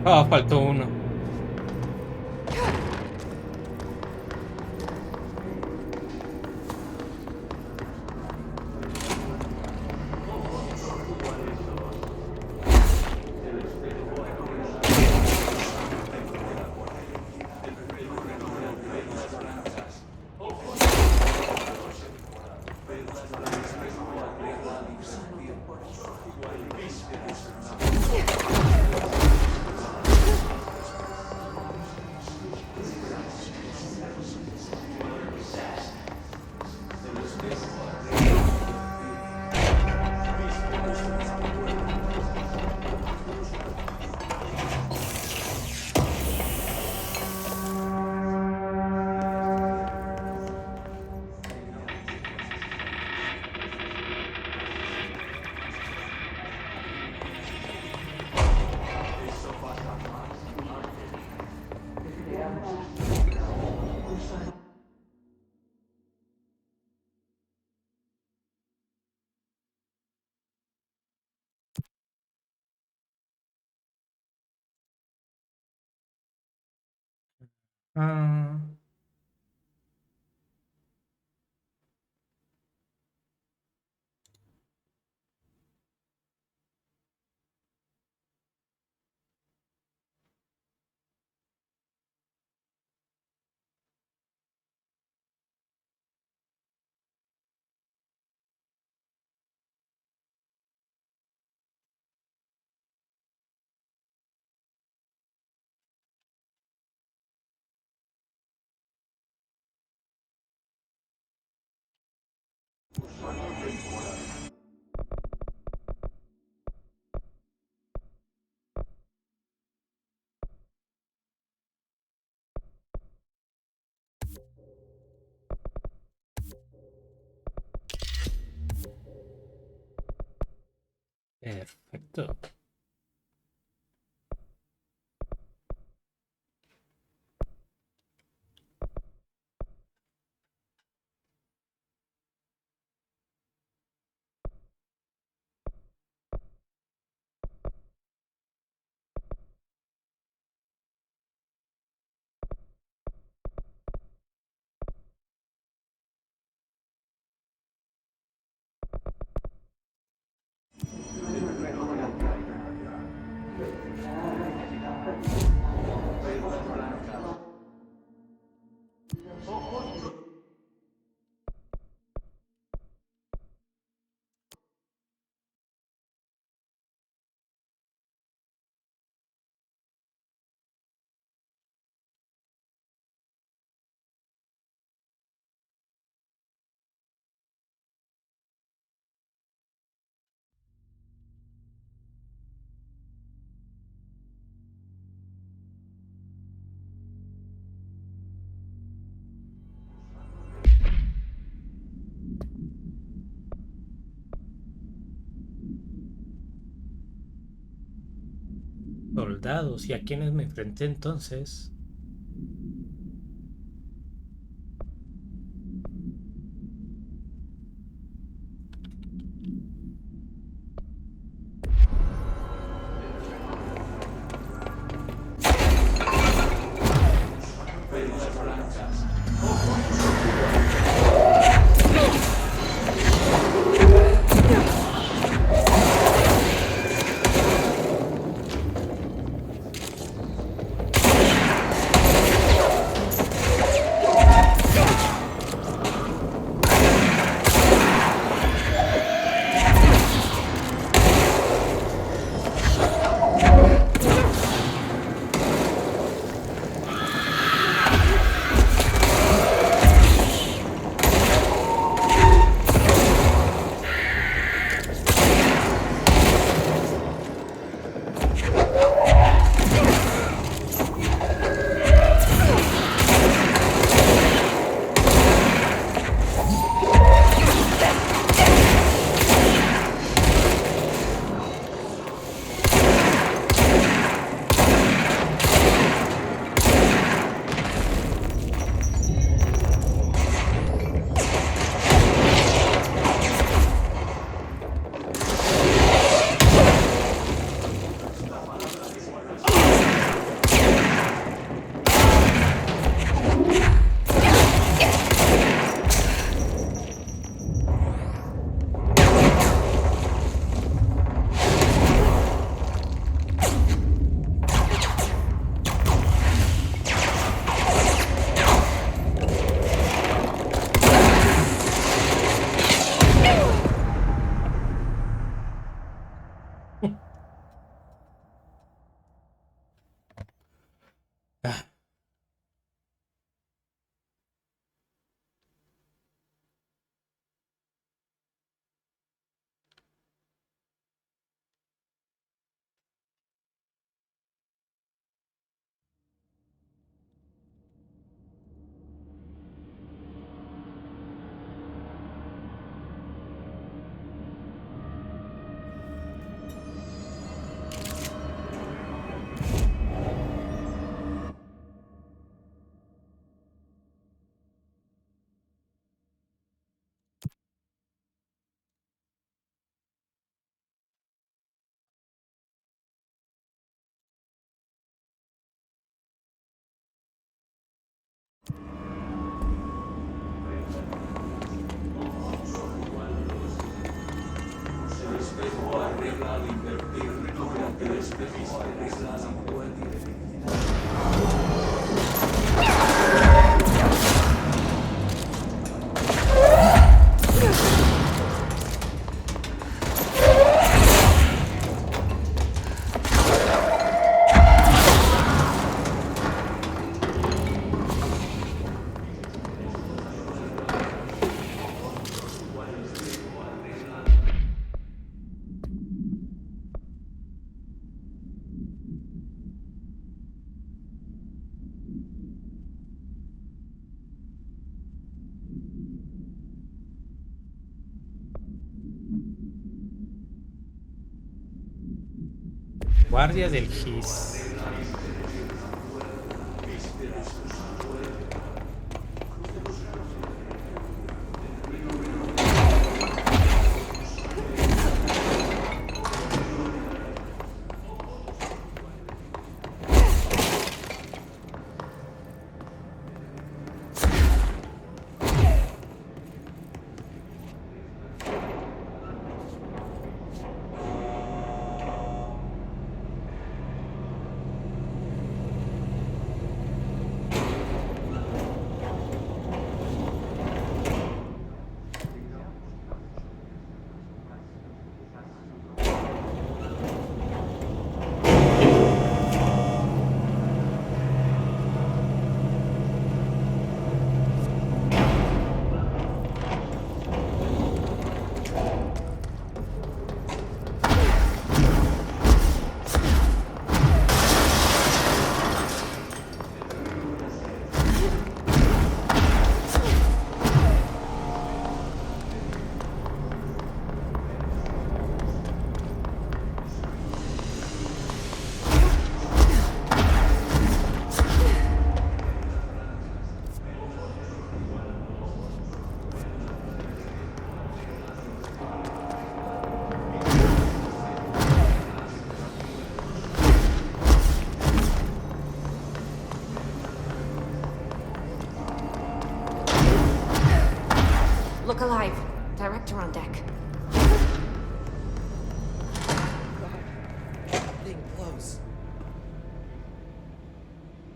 Ah, faltó uno. Ah, perfecto. Soldados, ¿y a quiénes me enfrenté entonces? Guardia del GIS. Look alive. Director on deck. Being close.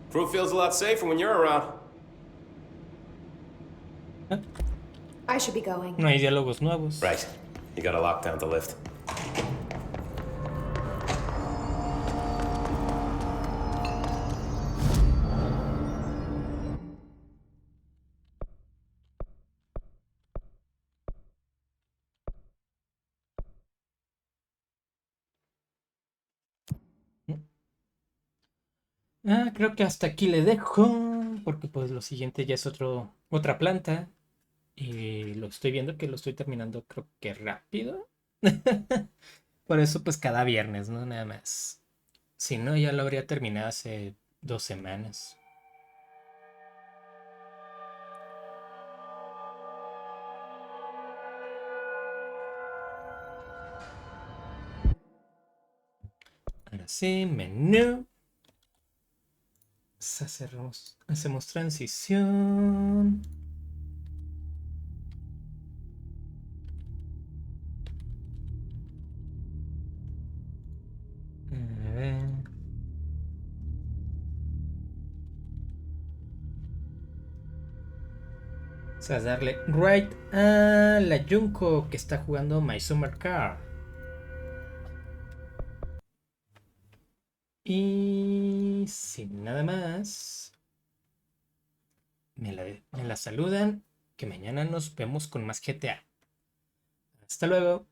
Crew feels a lot safer when you're around. I should be going. No hay diálogos nuevos. Right. You gotta lock down the lift. Creo que hasta aquí le dejo, porque pues lo siguiente ya es otra planta y lo estoy viendo que lo estoy terminando creo que rápido. Por eso pues cada viernes, ¿no? Nada más. Si no, ya lo habría terminado hace 2 semanas. Ahora sí, menú. Hacemos transición. A ver. Vamos a darle right a la Junko que está jugando My Summer Car. Y sin nada más, me la saludan, que mañana nos vemos con más GTA. Hasta luego.